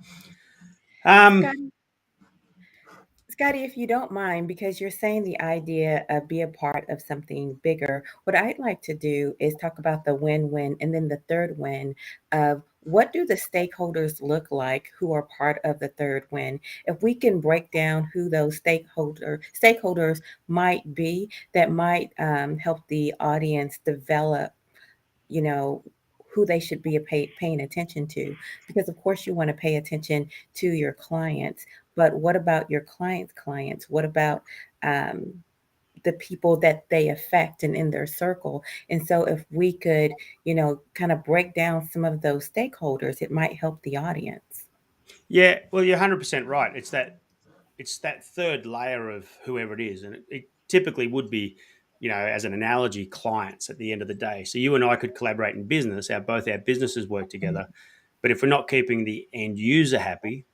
Scotty, if you don't mind, because you're saying the idea of be a part of something bigger, what I'd like to do is talk about the win-win and then the third win of what do the stakeholders look like who are part of the third win? If we can break down who those stakeholders might be, that might help the audience develop, who they should be paying attention to. Because of course you want to pay attention to your clients, but what about your clients' clients? What about the people that they affect and in their circle? And so if we could, kind of break down some of those stakeholders, it might help the audience. Yeah, well, you're 100% right. It's that third layer of whoever it is, and it typically would be, as an analogy, clients at the end of the day. So you and I could collaborate in business. Both our businesses work together, but if we're not keeping the end user happy,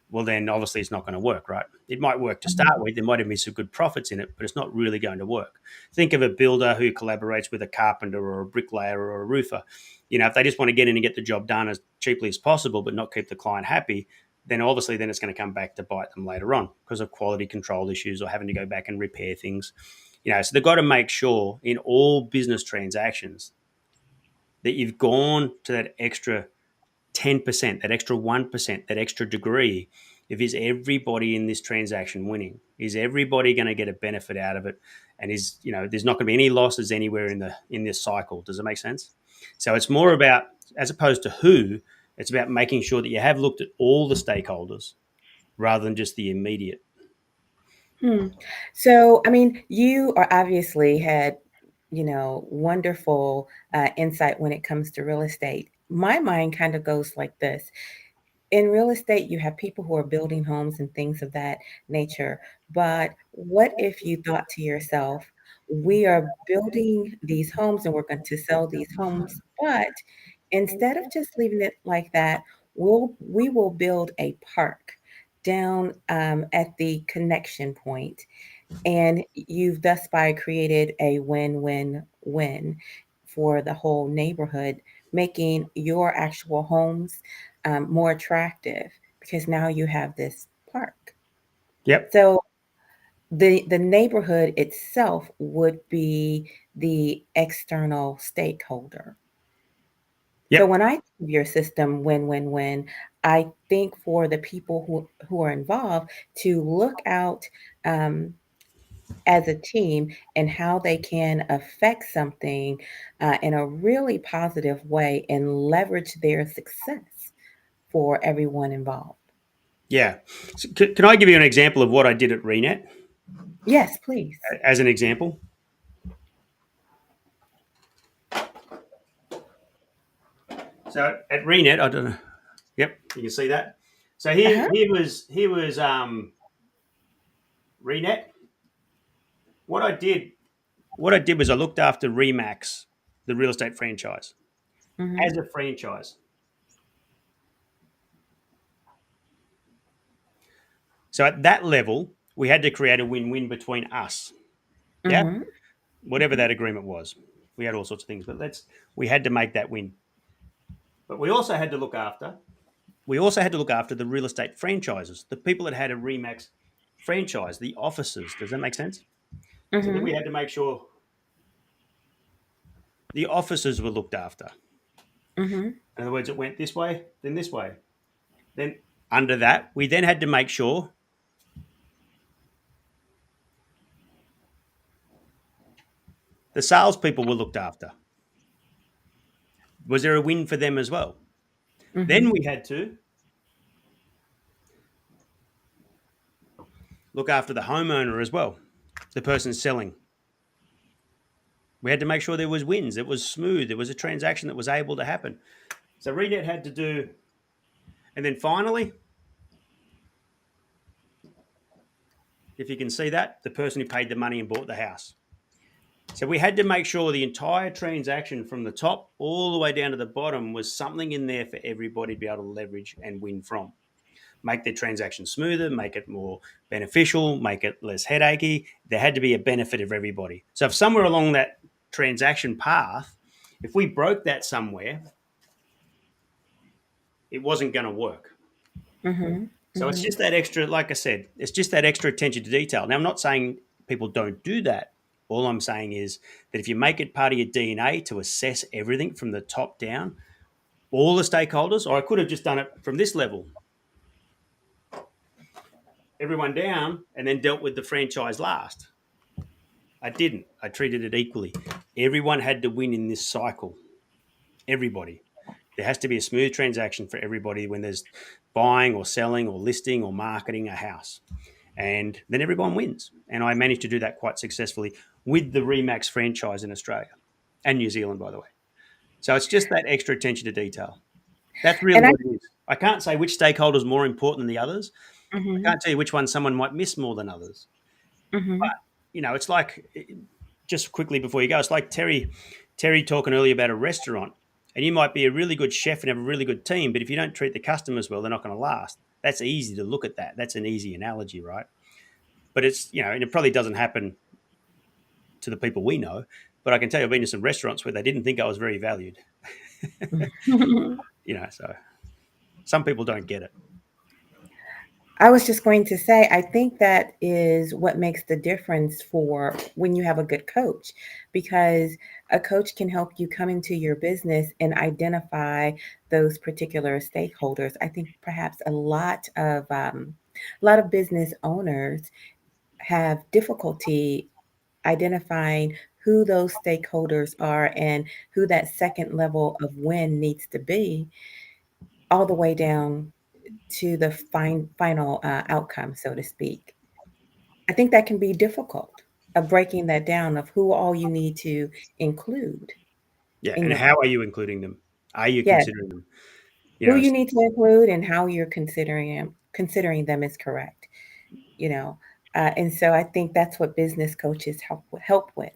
well, then obviously it's not going to work, right? It might work to start with. There might even be some good profits in it, but it's not really going to work. Think of a builder who collaborates with a carpenter or a bricklayer or a roofer. If they just want to get in and get the job done as cheaply as possible, but not keep the client happy, then obviously it's going to come back to bite them later on because of quality control issues or having to go back and repair things. So they've got to make sure in all business transactions that you've gone to that extra 10%, that extra 1%, that extra degree. Is everybody in this transaction winning? Is everybody going to get a benefit out of it? And there's not going to be any losses anywhere in this cycle. Does it make sense? So it's more about, as opposed to who, it's about making sure that you have looked at all the stakeholders rather than just the immediate. So, I mean, you are obviously had, wonderful insight when it comes to real estate. My mind kind of goes like this. In real estate, you have people who are building homes and things of that nature. But what if you thought to yourself, we are building these homes and we're going to sell these homes, but instead of just leaving it like that, we will build a park down at the connection point, and you've thus by created a win-win-win for the whole neighborhood, making your actual homes more attractive because now you have this park. Yep. So the neighborhood itself would be the external stakeholder. Yep. So when I think of your system win-win-win, I think for the people who are involved to look out as a team and how they can affect something in a really positive way and leverage their success for everyone involved. Yeah. So can I give you an example of what I did at Renet Yes, please. as an example? So at Renet, I don't know. Yep, you can see that. So Uh-huh. here was Renet. What I did was I looked after Remax, the real estate franchise, Mm-hmm. as a franchise. So at that level, we had to create a win-win between us. Yeah, Mm-hmm. whatever that agreement was. We had all sorts of things, but we had to make that win. But we also had to look after the real estate franchises, the people that had a Remax franchise, the offices. Does that make sense? So then Mm-hmm. we had to make sure the offices were looked after. Mm-hmm. In other words, it went this way, then this way. Then under that, we then had to make sure the salespeople were looked after. Was there a win for them as well? Then Mm-hmm. we had to look after the homeowner as well, the person selling. We had to make sure there was wins. It was smooth. There was a transaction that was able to happen. So Renet had to do, and then finally, if you can see that, the person who paid the money and bought the house. So we had to make sure the entire transaction from the top all the way down to the bottom was something in there for everybody to be able to leverage and win from. Make the transaction smoother, make it more beneficial, make it less headachy. There had to be a benefit of everybody. So if somewhere along that transaction path, if we broke that somewhere, it wasn't going to work. Mm-hmm. So it's Mm-hmm. just that extra, like I said, it's just that extra attention to detail. Now, I'm not saying people don't do that. All I'm saying is that if you make it part of your DNA to assess everything from the top down, all the stakeholders, or I could have just done it from this level, everyone down, and then dealt with the franchise last. I didn't. I treated it equally. Everyone had to win in this cycle. Everybody. There has to be a smooth transaction for everybody when there's buying or selling or listing or marketing a house. And then everyone wins. And I managed to do that quite successfully with the Remax franchise in Australia and New Zealand, by the way. So it's just that extra attention to detail. That's really And I what it is. I can't say which stakeholder is more important than the others. I mm-hmm. can't tell you which one someone might miss more than others. Mm-hmm. But, it's like, just quickly before you go, it's like Terry talking earlier about a restaurant. And you might be a really good chef and have a really good team, but if you don't treat the customers well, they're not going to last. That's easy to look at that. That's an easy analogy, right? But it's, and it probably doesn't happen to the people we know. But I can tell you, I've been to some restaurants where they didn't think I was very valued. So some people don't get it. I was just going to say, I think that is what makes the difference for when you have a good coach, because a coach can help you come into your business and identify those particular stakeholders. I think perhaps a lot of business owners have difficulty identifying who those stakeholders are and who that second level of win needs to be, all the way down to the final outcome, so to speak. I think that can be difficult of breaking that down of who all you need to include Yeah. in And your how are you including them? Are you yes, considering them? who you need to include and how you're considering them is correct. You know, and so I think that's what business coaches help with,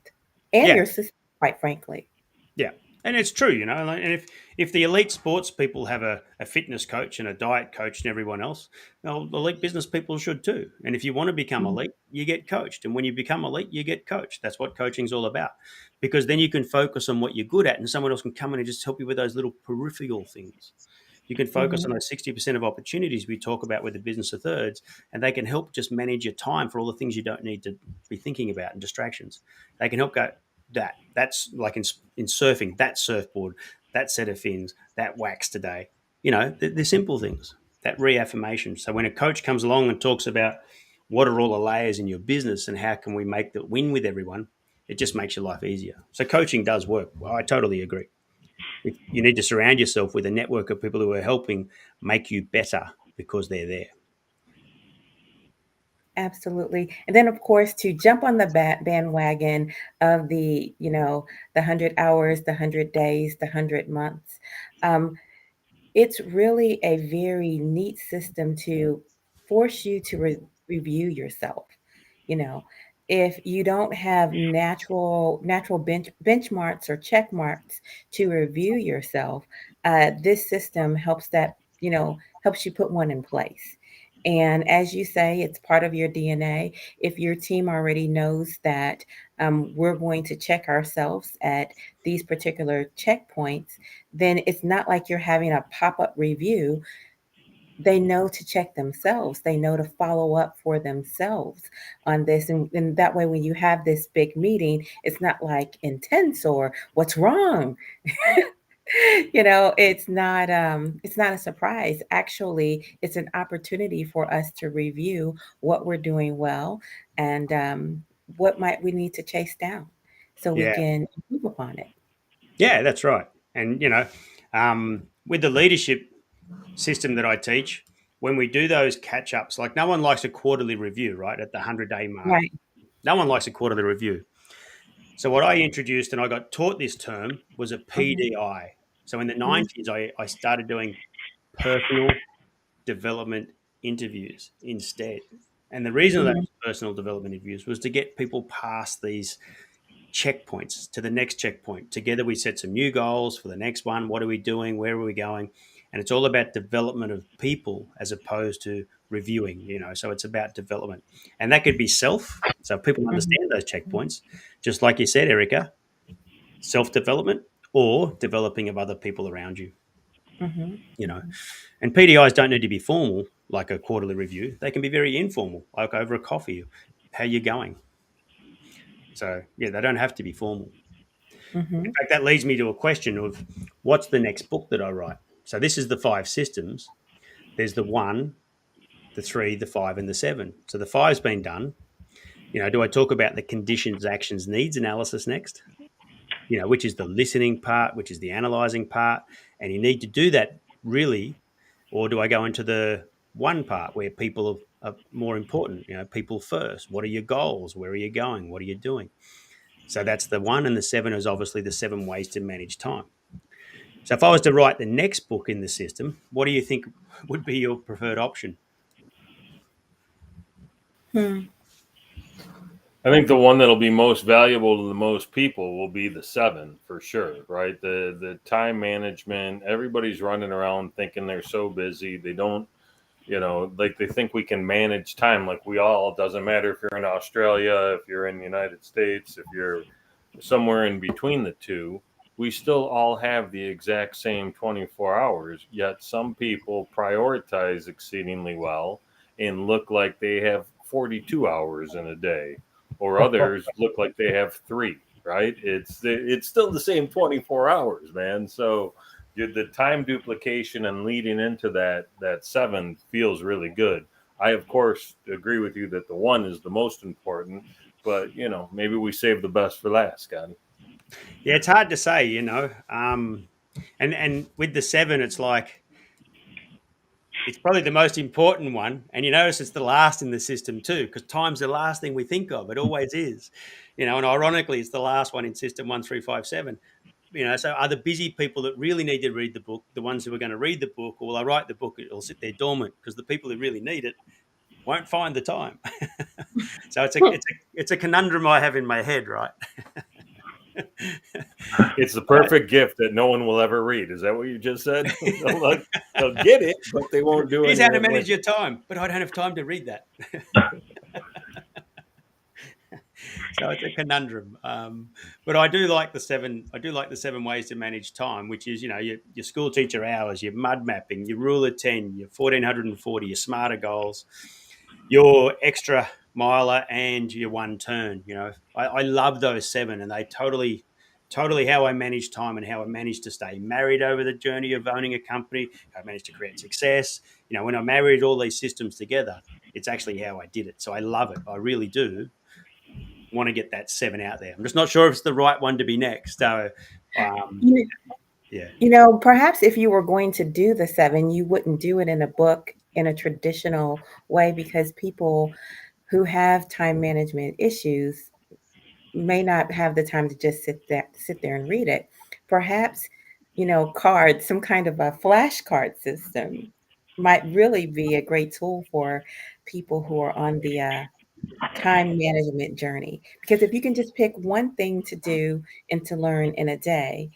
and Yeah. your system, quite frankly. Yeah. And it's true, and if the elite sports people have a fitness coach and a diet coach and everyone else, well, elite business people should too. And if you want to become Mhm. elite, you get coached. And when you become elite, you get coached. That's what coaching's all about. Because then you can focus on what you're good at and someone else can come in and just help you with those little peripheral things. You can focus Mhm. on those 60% of opportunities we talk about with the business of thirds, and they can help just manage your time for all the things you don't need to be thinking about and distractions. They can help go, that's like in surfing, that surfboard, that set of fins, that wax today. They're simple things, that reaffirmation. So when a coach comes along and talks about what are all the layers in your business and how can we make that win with everyone, it just makes your life easier. So coaching does work. Well, I totally agree. You need to surround yourself with a network of people who are helping make you better because they're there. Absolutely. And then, of course, to jump on the bandwagon of the, the 100 hours, the 100 days, the 100 months. Um, it's really a very neat system to force you to review yourself. You know, if you don't have natural benchmarks or check marks to review yourself, this system helps helps you put one in place. And as you say, it's part of your DNA. If your team already knows that we're going to check ourselves at these particular checkpoints, then it's not like you're having a pop-up review. They know to check themselves. They know to follow up for themselves on this. And that way, when you have this big meeting, it's not like intense or what's wrong. It's not a surprise. Actually, it's an opportunity for us to review what we're doing well and what might we need to chase down so we Yeah. can improve upon it. Yeah, that's right. And, with the leadership system that I teach, when we do those catch ups, like no one likes a quarterly review, right? At the 100-day mark. Right. No one likes a quarterly review. So, what I introduced and I got taught this term was a PDI. So, in the 90s, I started doing personal development interviews instead. And the reason of those personal development interviews was to get people past these checkpoints to the next checkpoint. Together, we set some new goals for the next one. What are we doing? Where are we going? And it's all about development of people as opposed to reviewing, so it's about development. And that could be self. So people understand those checkpoints, just like you said, Erica, self-development or developing of other people around you, and PDIs don't need to be formal like a quarterly review. They can be very informal, like over a coffee. How you going? So, yeah, they don't have to be formal. In fact, that leads me to a question of what's the next book that I write? So this is the 5 systems. There's the 1, the 3, the 5, and the 7. So the 5's been done. Do I talk about the conditions, actions, needs analysis next? Which is the listening part, which is the analyzing part. And you need to do that really, or do I go into the 1 part where people are more important? People first. What are your goals? Where are you going? What are you doing? So that's the 1, and the 7 is obviously the 7 ways to manage time. So if I was to write the next book in the system, what do you think would be your preferred option? I think the one that'll be most valuable to the most people will be the 7 for sure, right? The time management, everybody's running around thinking they're so busy. They don't, like they think we can manage time like we all. It doesn't matter if you're in Australia, if you're in the United States, if you're somewhere in between the two, we still all have the exact same 24 hours, yet some people prioritize exceedingly well and look like they have 42 hours in a day, or others look like they have 3, right? It's still the same 24 hours, man. So the time duplication and leading into that 7 feels really good. I, of course, agree with you that the 1 is the most important, but, maybe we save the best for last, Scotty. Yeah, it's hard to say, and with the 7, it's like, it's probably the most important one. And you notice it's the last in the system too, because time's the last thing we think of. It always is, and ironically, it's the last one in system 1, 3, 5, 7. So are the busy people that really need to read the book the ones who are going to read the book, or will I write the book, it'll sit there dormant because the people who really need it won't find the time. So it's a conundrum I have in my head, right? It's the perfect gift that no one will ever read. Is that what you just said? They'll get it, but they won't do it. Here's how to manage your time, but I don't have time to read that. So it's a conundrum. But I do like the 7. I do like the 7 ways to manage time, which is, your school teacher hours, your mud mapping, your rule of 10, your 1440, your smarter goals, your extra miler, and your 1 turn. I love those 7, and they totally how I manage time and how I managed to stay married over the journey of owning a company. How I managed to create success. When I married all these systems together, it's actually how I did it. So I love it. I really do want to get that 7 out there. I'm just not sure if it's the right one to be next. So, yeah. Perhaps if you were going to do the 7, you wouldn't do it in a book in a traditional way, because people who have time management issues may not have the time to just sit there and read it. Perhaps, cards, some kind of a flashcard system might really be a great tool for people who are on the time management journey. Because if you can just pick one thing to do and to learn in a day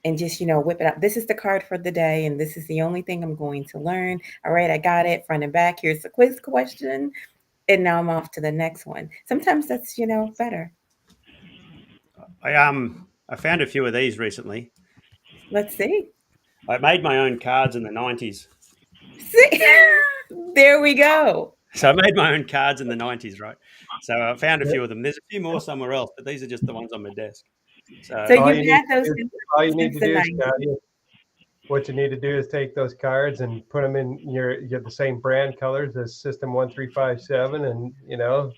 and just, whip it up. This is the card for the day, and this is the only thing I'm going to learn. All right, I got it front and back. Here's the quiz question. And now I'm off to the next one. Sometimes that's, better. I found a few of these recently. Let's see. I made my own cards in the 90s. See? There we go. So I made my own cards in the 90s, right? So I found a few of them. There's a few more somewhere else, but these are just the ones on my desk. So You've had those all you need since to the do, 90s. Scotty, what you need to do is take those cards and put them in you get the same brand colors as System 1357, and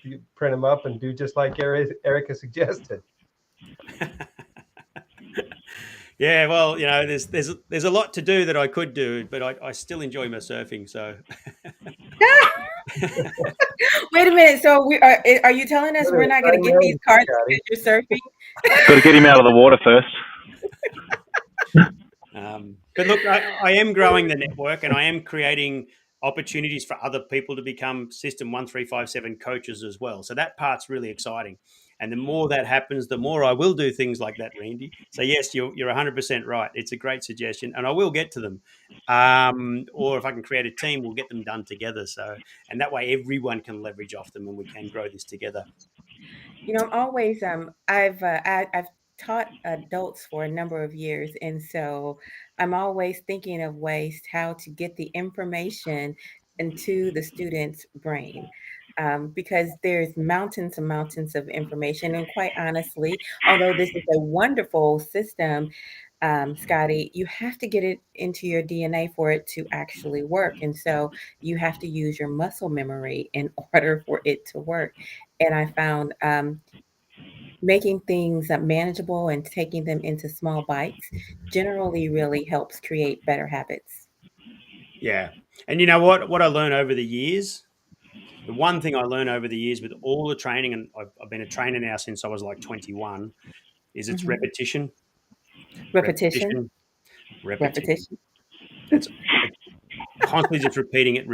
you print them up and do just like Erica suggested. Yeah, well, there's a lot to do that I could do, but I still enjoy my surfing. So Wait a minute. So are you telling us we're not going to get these cards because you're surfing? Got to get him out of the water first. But look, I am growing the network, and I am creating opportunities for other people to become System 1357 coaches as well. So that part's really exciting. And the more that happens, the more I will do things like that, Randy. So yes, you're 100% right. It's a great suggestion, and I will get to them. Or if I can create a team, we'll get them done together. So, and that way everyone can leverage off them, and we can grow this together. I'm always I've taught adults for a number of years, and so I'm always thinking of ways how to get the information into the student's brain. Because there's mountains and mountains of information. And quite honestly, although this is a wonderful system, Scotty, you have to get it into your DNA for it to actually work. And so you have to use your muscle memory in order for it to work. And I found making things manageable and taking them into small bites generally really helps create better habits. Yeah. And you know what I learned over the years? The one thing I learned over the years with all the training, and I've been a trainer now since I was like 21, is it's repetition. Repetition. It's constantly just repeating it.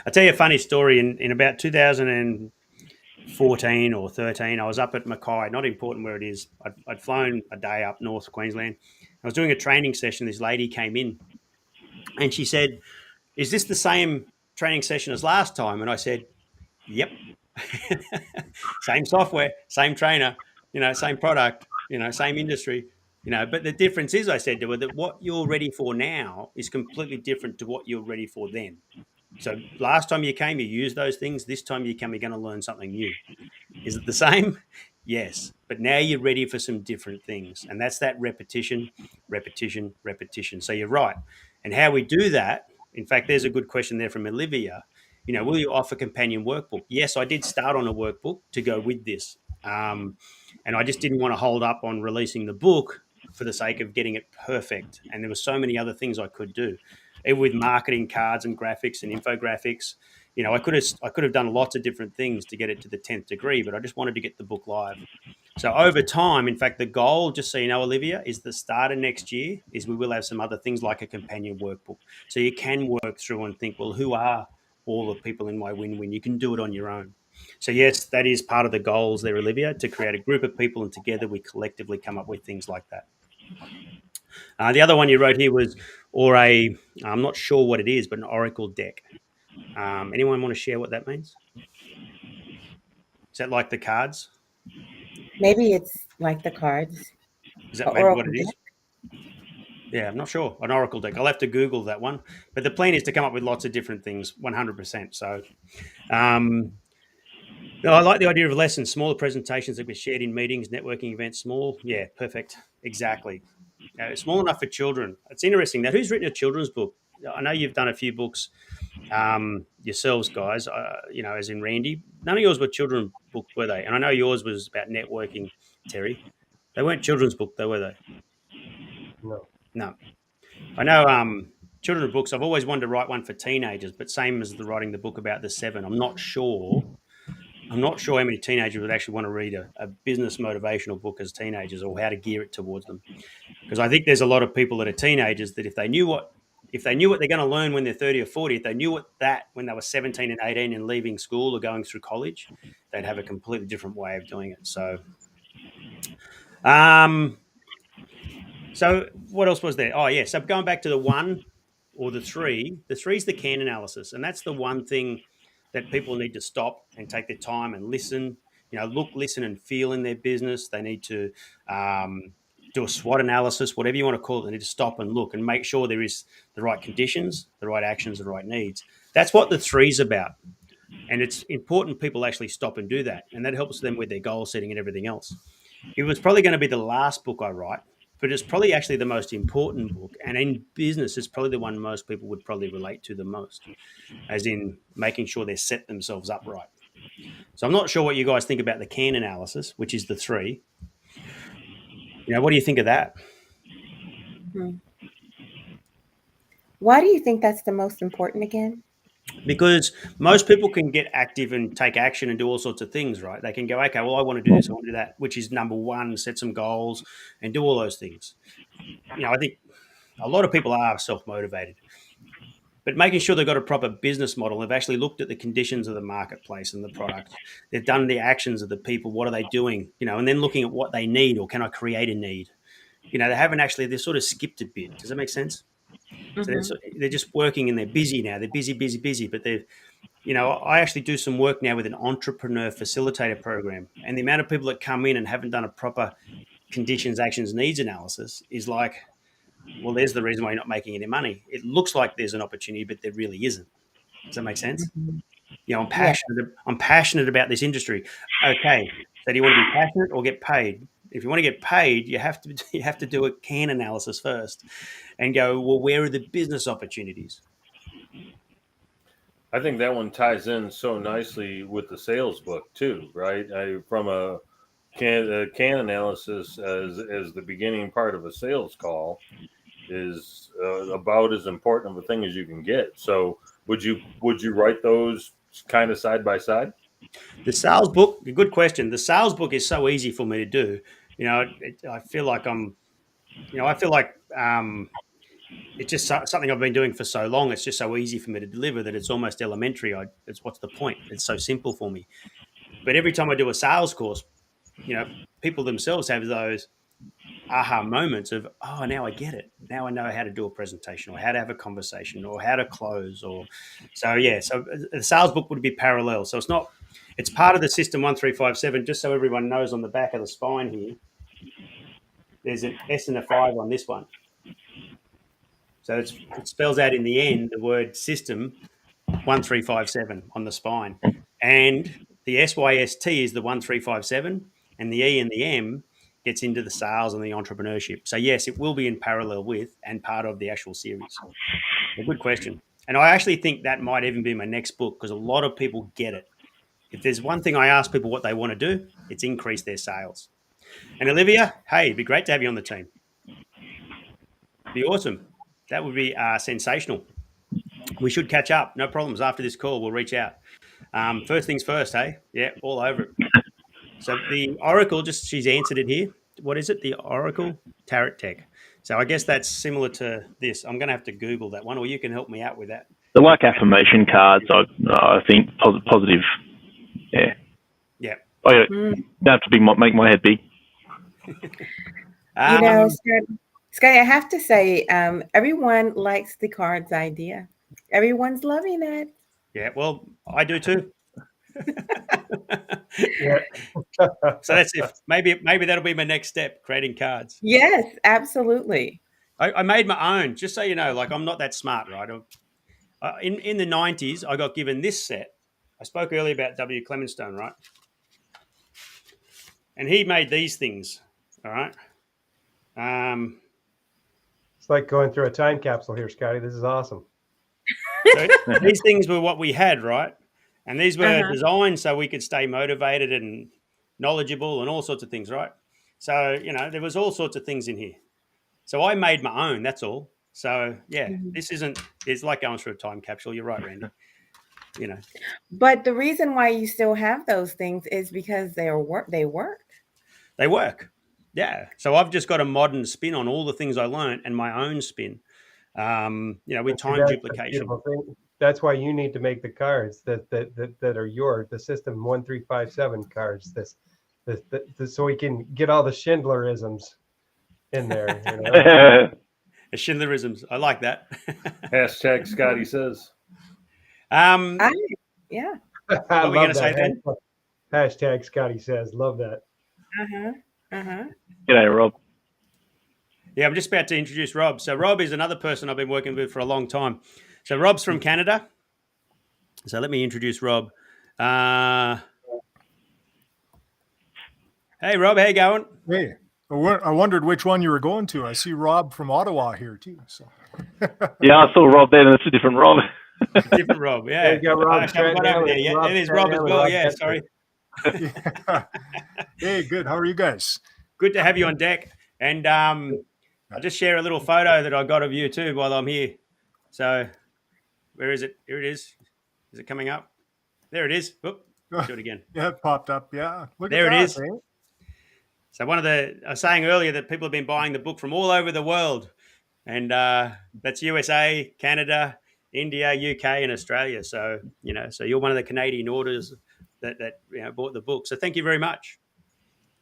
I'll tell you a funny story. In about 2014 or 13, I was up at Mackay, not important where it is. I'd flown a day up North Queensland. I was doing a training session. This lady came in and she said, "Is this the same training session as last time?" And I said, "Yep." Same software, same trainer, same product, same industry, but the difference is, I said to her, that what you're ready for now is completely different to what you're ready for then. So last time you came, you used those things. This time you come, you're going to learn something new. Is it the same? Yes. But now you're ready for some different things. And that's that repetition. So you're right. And how we do that, in fact, there's a good question there from Olivia. Will you offer companion workbook? Yes, I did start on a workbook to go with this. And I just didn't want to hold up on releasing the book for the sake of getting it perfect. And there were so many other things I could do, even with marketing cards and graphics and infographics. I could have done lots of different things to get it to the 10th degree, but I just wanted to get the book live. So over time, in fact, the goal, just so you know, Olivia, is the start of next year is we will have some other things like a companion workbook. So you can work through and think, well, who are all the people in my win-win? You can do it on your own. So yes, that is part of the goals there, Olivia, to create a group of people, and together we collectively come up with things like that. The other one you wrote here was, I'm not sure what it is, but an Oracle deck. Anyone want to share what that means? Is that like the cards? Maybe it's like the cards. Is that maybe what it is? Yeah, I'm not sure. An Oracle deck. I'll have to Google that one. But the plan is to come up with lots of different things, 100%. So I like the idea of lessons, smaller presentations that we shared in meetings, networking events, small. Yeah, perfect. Exactly. Small enough for children. It's interesting. Now, who's written a children's book? I know you've done a few books yourselves, guys, as in Randy. None of yours were children's book, were they? And I know yours was about networking, Terry. They weren't children's book, though, were they? No. I know children's books, I've always wanted to write one for teenagers, but same as writing the book about the 7. I'm not sure I'm not sure how many teenagers would actually want to read a business motivational book as teenagers, or how to gear it towards them. Because I think there's a lot of people that are teenagers that if they knew what they're going to learn when they're 30 or 40, if they knew when they were 17 and 18 and leaving school or going through college, they'd have a completely different way of doing it. So, so what else was there? Oh, yeah. So going back to the 1 or the 3, the 3 is the can analysis. And that's the one thing that people need to stop and take their time and listen, look, listen and feel in their business. They need to do a SWOT analysis, whatever you want to call it. They need to stop and look and make sure there is the right conditions, the right actions, the right needs. That's what the 3 is about. And it's important people actually stop and do that. And that helps them with their goal setting and everything else. It was probably going to be the last book I write, but it's probably actually the most important book. And in business, it's probably the one most people would probably relate to the most, as in making sure they set themselves up right. So I'm not sure what you guys think about the can analysis, which is the 3. What do you think of that? Why do you think that's the most important again? Because most people can get active and take action and do all sorts of things, right? They can go, okay, well, I want to do this, I want to do that, which is number 1, set some goals and do all those things. I think a lot of people are self-motivated, but making sure they've got a proper business model, they've actually looked at the conditions of the marketplace and the product, they've done the actions of the people, what are they doing, and then looking at what they need, or can I create a need? They haven't actually, they've sort of skipped a bit. Does that make sense? Mm-hmm. So they're just working and they're busy now. They're busy, but they've, I actually do some work now with an entrepreneur facilitator program, and the amount of people that come in and haven't done a proper conditions, actions, needs analysis is like, well, there's the reason why you're not making any money. It looks like there's an opportunity, but there really isn't. Does that make sense? Mm-hmm. I'm passionate about this industry. Okay, so do you want to be passionate or get paid? If you want to get paid, you have to do a can analysis first, and go, well, where are the business opportunities? I think that one ties in so nicely with the sales book too, right? From a can analysis as the beginning part of a sales call is about as important of a thing as you can get. So would you write those kind of side by side? The sales book, a good question. The sales book is so easy for me to do. I feel like it's just something I've been doing for so long. It's just so easy for me to deliver that it's almost elementary. It's what's the point? It's so simple for me. But every time I do a sales course, people themselves have those aha moments of, oh, now I get it. Now I know how to do a presentation, or how to have a conversation, or how to close, so the sales book would be parallel. So it's part of the system 1357, just so everyone knows. On the back of the spine here, there's an S and a 5 on this one. So it spells out in the end the word system 1357 on the spine. And the SYST is the 1357, and the E and the M gets into the sales and the entrepreneurship. So yes, it will be in parallel with and part of the actual series. A good question. And I actually think that might even be my next book, because a lot of people get it. If there's one thing I ask people what they want to do, it's increase their sales. And Olivia, hey, it'd be great to have you on the team. Be awesome. That would be sensational. We should catch up. No problems. After this call, we'll reach out. First things first, hey? Yeah, all over it. So the Oracle, she's answered it here. What is it? The Oracle Tarot Tech. So I guess that's similar to this. I'm going to have to Google that one, or you can help me out with that. They're like affirmation cards, I think, positive. Yeah. Yeah. Oh, yeah. Don't have to make my head big. Scotty, I have to say, everyone likes the cards idea. Everyone's loving it. Yeah, well, I do too. Yeah. So that's it. Maybe that'll be my next step, creating cards. Yes, absolutely. I made my own, just so you know. Like, I'm not that smart, right? In the 90s, I got given this set. I spoke earlier about W. Clemenstone, right? And he made these things, all right? It's like going through a time capsule here, Scotty. This is awesome. So these things were what we had, right? And these were designed so we could stay motivated and knowledgeable and all sorts of things, right? So, there was all sorts of things in here. So I made my own, that's all. So, yeah, it's like going through a time capsule. You're right, Randy. you know, But the reason why you still have those things is because they work. they work. Yeah. So I've just got a modern spin on all the things I learned and my own spin. With And see, time that's the duplication. beautiful thing. That's why you need to make the cards that are yours, the System 1357 cards. This so we can get all the Schindlerisms in there. You know? The Schindlerisms. I like that. Hashtag Scotty says. Yeah. I What were you love gonna say, that. Ben? Hashtag Scotty says. Love that. G'day, Rob. Yeah, I'm just about to introduce Rob. So Rob is another person I've been working with for a long time. So Rob's from Canada. So let me introduce Rob. Hey, Rob, how you going? Hey, I wondered which one you were going to. I see Rob from Ottawa here too. So Yeah, I saw Rob there, and it's a different Rob. Different Rob, yeah. There you go, Rob I haven't got over there yet. Rob It is Rob as Stratton, well. Rob Yeah, Stratton. sorry. yeah. Hey, good. How are you guys? Good to have you on deck. And I'll just share a little photo that I got of you too while I'm here. So where is it? Here it is. Is it coming up? There it is. Whoop. Do it again. Yeah, it popped up. Yeah, look There at it that, is. eh? So I was saying earlier that people have been buying the book from all over the world. And that's USA, Canada, India, UK, and Australia. So, so you're one of the Canadian orders that bought the book. So thank you very much.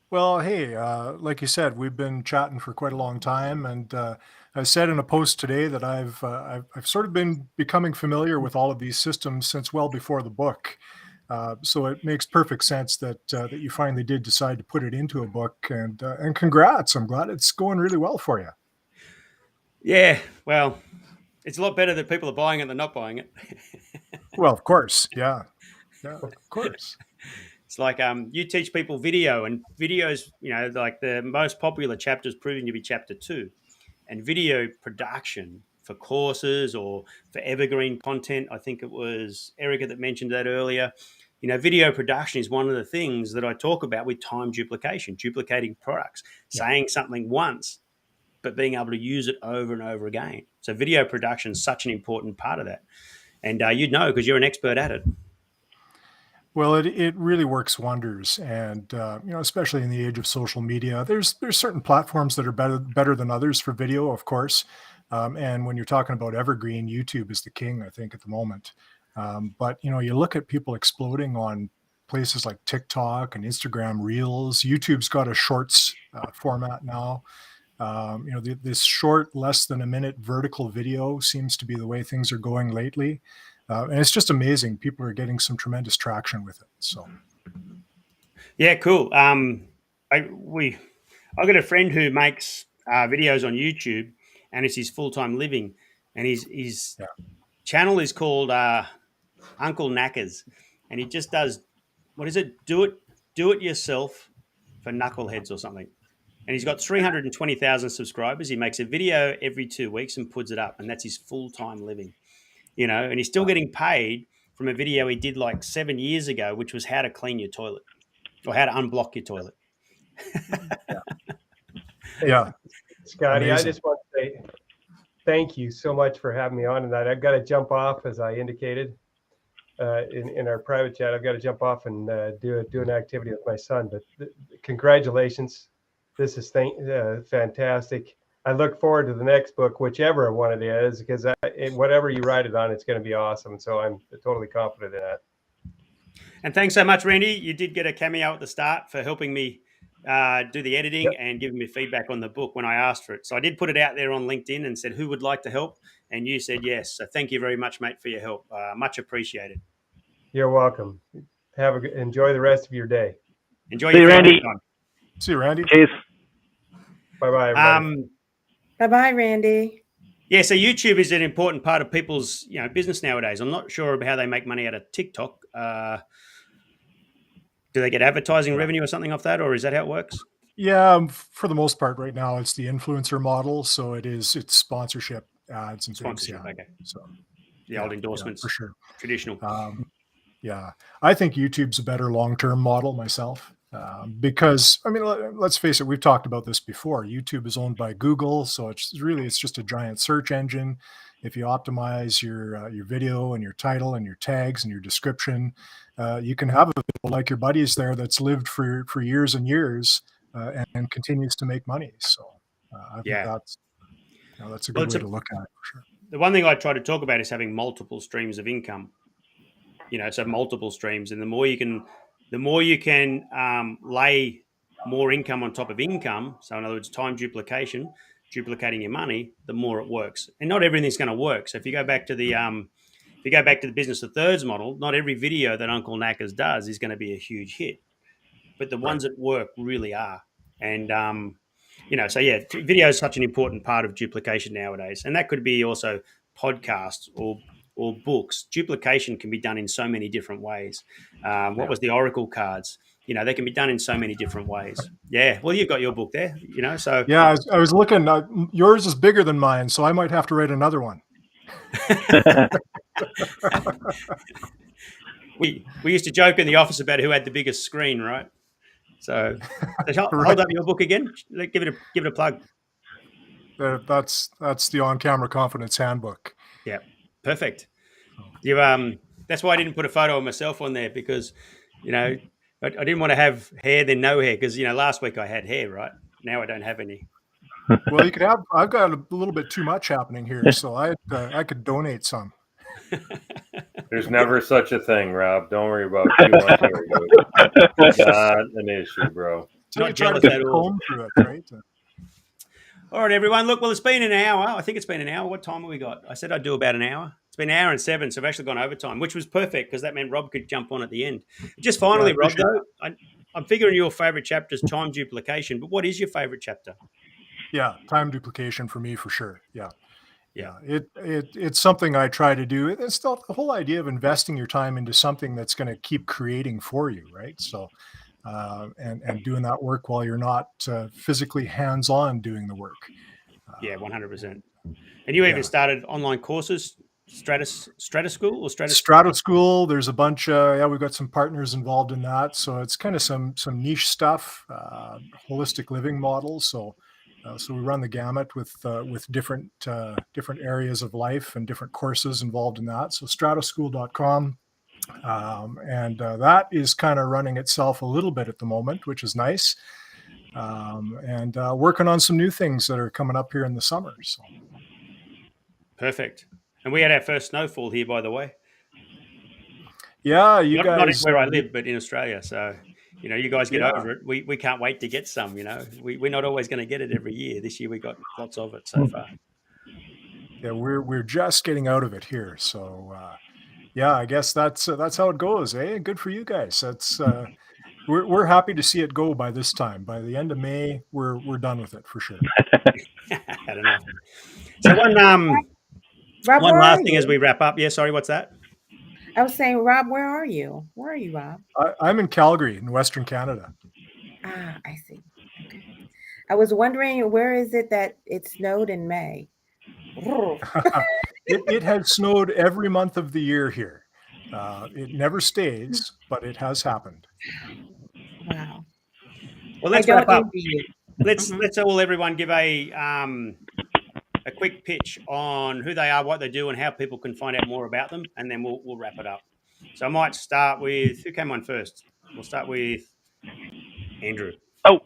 Well, hey, like you said, we've been chatting for quite a long time, and I said in a post today that I've sort of been becoming familiar with all of these systems since well before the book. So it makes perfect sense that that you finally did decide to put it into a book, and congrats! I'm glad it's going really well for you. Yeah, well, it's a lot better that people are buying it than not buying it. Well, of course, yeah, of course. It's like you teach people video, and videos, like the most popular chapter is proving to be chapter 2. And video production for courses or for evergreen content, I think it was Erica that mentioned that earlier. Video production is one of the things that I talk about with time duplication, duplicating products, saying something once, but being able to use it over and over again. So video production is such an important part of that. And you'd know because you're an expert at it. Well, it really works wonders, and especially in the age of social media, there's certain platforms that are better than others for video, of course. And when you're talking about evergreen, YouTube is the king, I think, at the moment. But you look at people exploding on places like TikTok and Instagram Reels. YouTube's got a shorts format now. This short, less than a minute vertical video seems to be the way things are going lately. And it's just amazing. People are getting some tremendous traction with it. So, yeah, cool. I got a friend who makes videos on YouTube, and it's his full-time living. And his channel is called Uncle Knackers, and he just does what is it? Do it yourself for knuckleheads or something. And he's got 320,000 subscribers. He makes a video every 2 weeks and puts it up, and that's his full-time living. And he's still getting paid from a video he did like 7 years ago, which was how to clean your toilet or how to unblock your toilet. yeah. Scotty, Amazing. I just want to say thank you so much for having me on tonight. I've got to jump off, as I indicated in our private chat. I've got to jump off and do an activity with my son. But congratulations. This is fantastic. I look forward to the next book, whichever one it is, because whatever you write it on, it's going to be awesome. So I'm totally confident in that. And thanks so much, Randy. You did get a cameo at the start for helping me do the editing and giving me feedback on the book when I asked for it. So I did put it out there on LinkedIn and said, who would like to help? And you said yes. So thank you very much, mate, for your help. Much appreciated. You're welcome. Enjoy the rest of your day. Enjoy See your you, Randy. time. See you, Randy. Cheers. Bye-bye, everybody. Bye-bye, Randy. Yeah, so YouTube is an important part of people's business nowadays. I'm not sure about how they make money out of TikTok. Do they get advertising revenue or something off that, or is that how it works? Yeah, for the most part, right now it's the influencer model, so it's sponsorship ads and Sponsorship, things. okay. So The old endorsements, for sure. traditional. Yeah, I think YouTube's a better long-term model myself. Because I mean, let's face it, we've talked about this before. YouTube is owned by Google, so it's just a giant search engine. if you optimize your video and your title and your tags and your description, you can have a video like your buddies there that's lived for years and years and continues to make money. So I think Yeah. that's a Well, good way to look at it for sure. The one thing I try to talk about is having multiple streams of income. So multiple streams, and the more you can lay more income on top of income. So in other words, time duplication, duplicating your money, the more it works. And not everything's going to work. So if you go back to the business of thirds model, not every video that Uncle Knackers does is going to be a huge hit, but the ones that work really are. And video is such an important part of duplication nowadays, and that could be also podcasts or books. Duplication can be done in so many different ways. What was the Oracle cards? They can be done in so many different ways. Yeah. Well, you've got your book there, so. Yeah, I was looking, yours is bigger than mine, so I might have to write another one. We used to joke in the office about who had the biggest screen, right? So hold up your book again. Give it a plug. That's the On-Camera Confidence Handbook. Yeah, perfect. That's why I didn't put a photo of myself on there, because I didn't want to have hair then no hair, because last week I had hair, right? Now I don't have any. Well, you could have. I've got a little bit too much happening here, so I could donate some. There's never such a thing, Rob. Don't worry about too much hair. It's not an issue, bro. Not You try to jealous get at all. comb through it, right? All right, everyone. Look, well, it's been an hour. I think it's been an hour. What time have we got? I said I'd do about an hour. It's been an hour and 7, so I've actually gone overtime, which was perfect because that meant Rob could jump on at the end. Just finally, Rob, though, I'm figuring your favorite chapter is time duplication, but what is your favorite chapter? Yeah, time duplication for me for sure. Yeah. It's something I try to do. It's the whole idea of investing your time into something that's going to keep creating for you, right? So, and doing that work while you're not physically hands-on doing the work. Yeah, 100%. And you even started online courses, Strataschool or Strataschool. There's a bunch. We've got some partners involved in that. So it's kind of some niche stuff, holistic living models. So we run the gamut with different areas of life and different courses involved in that. So strataschool.com. And that is kind of running itself a little bit at the moment, which is nice. And working on some new things that are coming up here in the summer. So. Perfect. And we had our first snowfall here, by the way. Yeah, you guys. Not where I live, but in Australia. So, you guys get over it. We can't wait to get some. We're not always going to get it every year. This year we got lots of it so far. Yeah, we're just getting out of it here. So, I guess that's how it goes, eh? Good for you guys. That's we're happy to see it go by this time. By the end of May, we're done with it for sure. I don't know. So Rob, one last thing as we wrap up. Yeah, sorry, what's that? I was saying, Rob, where are you? Where are you, Rob? I'm in Calgary, in Western Canada. Ah, I see. Okay. I was wondering, where is it that it snowed in May? It has snowed every month of the year here. It never stays, but it has happened. Wow. Well, let's wrap up. Let's everyone give a quick pitch on who they are, what they do, and how people can find out more about them, and then we'll wrap it up. So I might start with, who came on first? We'll start with Andrew. Oh,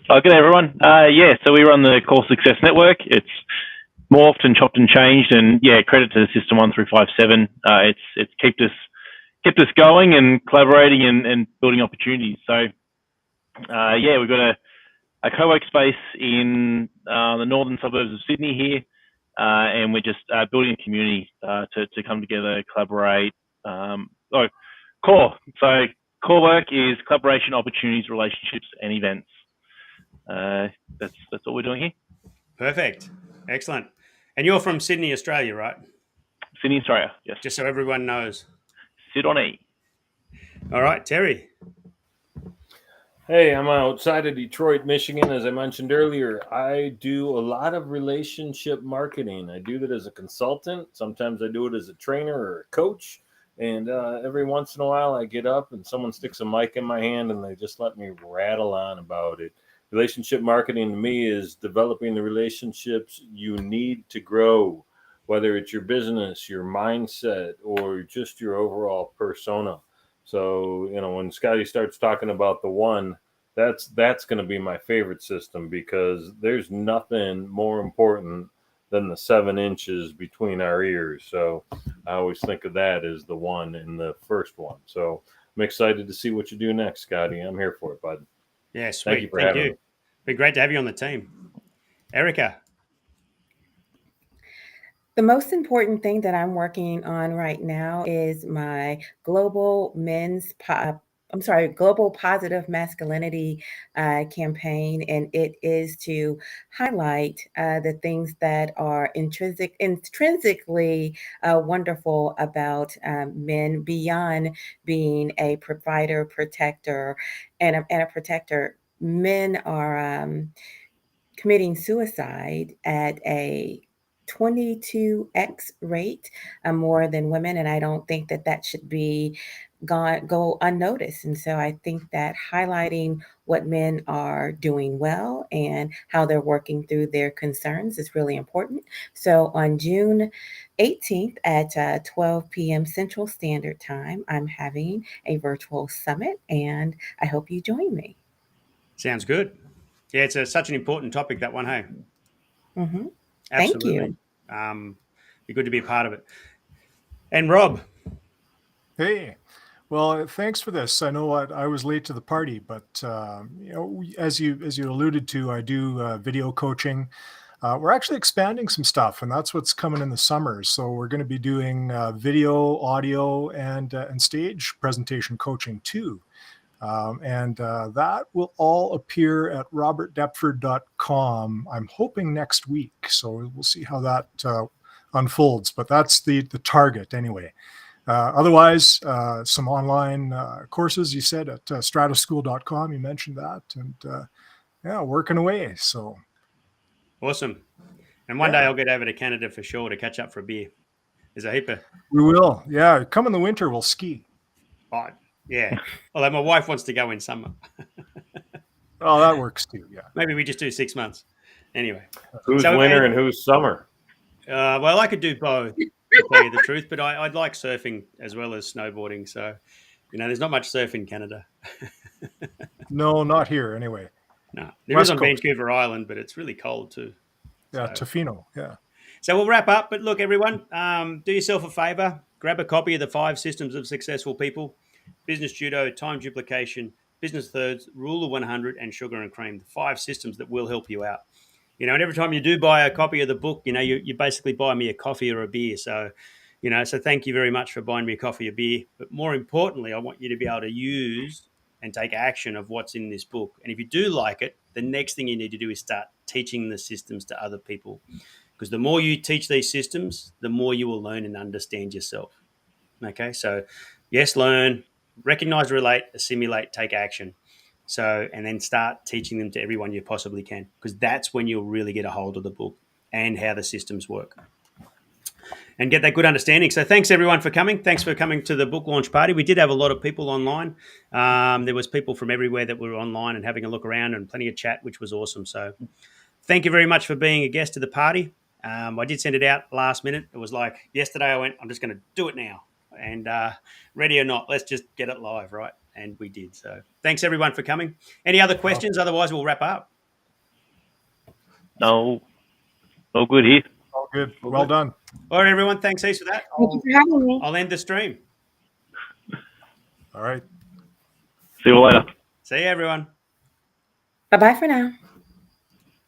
good day, everyone. So we run the Core Success Network. It's morphed and chopped and changed, and credit to System 1357. It's kept us going and collaborating and building opportunities. So we've got a co-work space in the northern suburbs of Sydney here, and we're just building a community to come together, collaborate. Core. So core work is collaboration, opportunities, relationships, and events. That's what we're doing here. Perfect. Excellent. And you're from Sydney, Australia, right? Sydney, Australia, yes. Just so everyone knows. Sit on E. All right, Terry. Hey, I'm outside of Detroit, Michigan. As I mentioned earlier, I do a lot of relationship marketing. I do that as a consultant. Sometimes I do it as a trainer or a coach. And every once in a while, I get up and someone sticks a mic in my hand and they just let me rattle on about it. Relationship marketing to me is developing the relationships you need to grow. whether it's your business, your mindset, or just your overall persona. So, when Scotty starts talking about the one, that's going to be my favorite system, because there's nothing more important than the 7 inches between our ears. So I always think of that as the one in the first one. So I'm excited to see what you do next, Scotty. I'm here for it, bud. Yeah, sweet. Thank you for having me. Be great to have you on the team. Erica. The most important thing that I'm working on right now is my global global positive masculinity campaign, and it is to highlight the things that are intrinsically wonderful about men beyond being a provider, protector, and a protector. Men are committing suicide at a 22x rate more than women, and I don't think that should be go unnoticed. And so I think that highlighting what men are doing well and how they're working through their concerns is really important. So on June 18th at 12 p.m. Central Standard Time, I'm having a virtual summit, and I hope you join me. Sounds good. Yeah, it's such an important topic, that one, hey? Mm-hmm. Thank you. Be good to be a part of it. And Rob. Hey, well, thanks for this. I know I was late to the party, but as you alluded to, I do video coaching. We're actually expanding some stuff, and that's what's coming in the summer. So we're going to be doing video, audio, and stage presentation coaching too. And that will all appear at robertdeptford.com. I'm hoping next week. So we'll see how that unfolds, but that's the target anyway. Otherwise, some online courses, you said, at strataschool.com. You mentioned that, and yeah, working away. So awesome. And one day I'll get over to Canada for sure to catch up for a beer. There's a heap of... We will. Yeah, come in the winter, we'll ski. Oh, yeah. Although my wife wants to go in summer. Oh, that works too, yeah. Maybe we just do 6 months. Anyway. Who's winter and who's summer? Well, I could do both, to tell you the truth, but I'd like surfing as well as snowboarding. So, there's not much surf in Canada. No, not here anyway. No, there is on Vancouver Island, but it's really cold too. Yeah, Tofino, yeah. So we'll wrap up. But look, everyone, do yourself a favor. Grab a copy of the 5 Systems of Successful People, Business Judo, Time Duplication, Business Thirds, Rule of 100, and Sugar and Cream. The 5 systems that will help you out. And every time you do buy a copy of the book, you basically buy me a coffee or a beer. So, so thank you very much for buying me a coffee or beer. But more importantly, I want you to be able to use and take action of what's in this book. And if you do like it, the next thing you need to do is start teaching the systems to other people. Because the more you teach these systems, the more you will learn and understand yourself. Okay, so yes, learn, recognize, relate, assimilate, take action. So, and then start teaching them to everyone you possibly can, because that's when you'll really get a hold of the book and how the systems work and get that good understanding. So thanks everyone for coming. Thanks for coming to the book launch party. We did have a lot of people online. There was people from everywhere that were online and having a look around, and plenty of chat, which was awesome. So thank you very much for being a guest to the party. I did send it out last minute. It was like yesterday I went, I'm just going to do it now. And ready or not, let's just get it live, right? And we did. So thanks everyone for coming. Any other questions? Otherwise, we'll wrap up. No, good here. All good. Well done. All right, everyone. Thanks heaps for that. Thank you for having me. I'll end the stream. All right. See you later. See you, everyone. Bye-bye for now.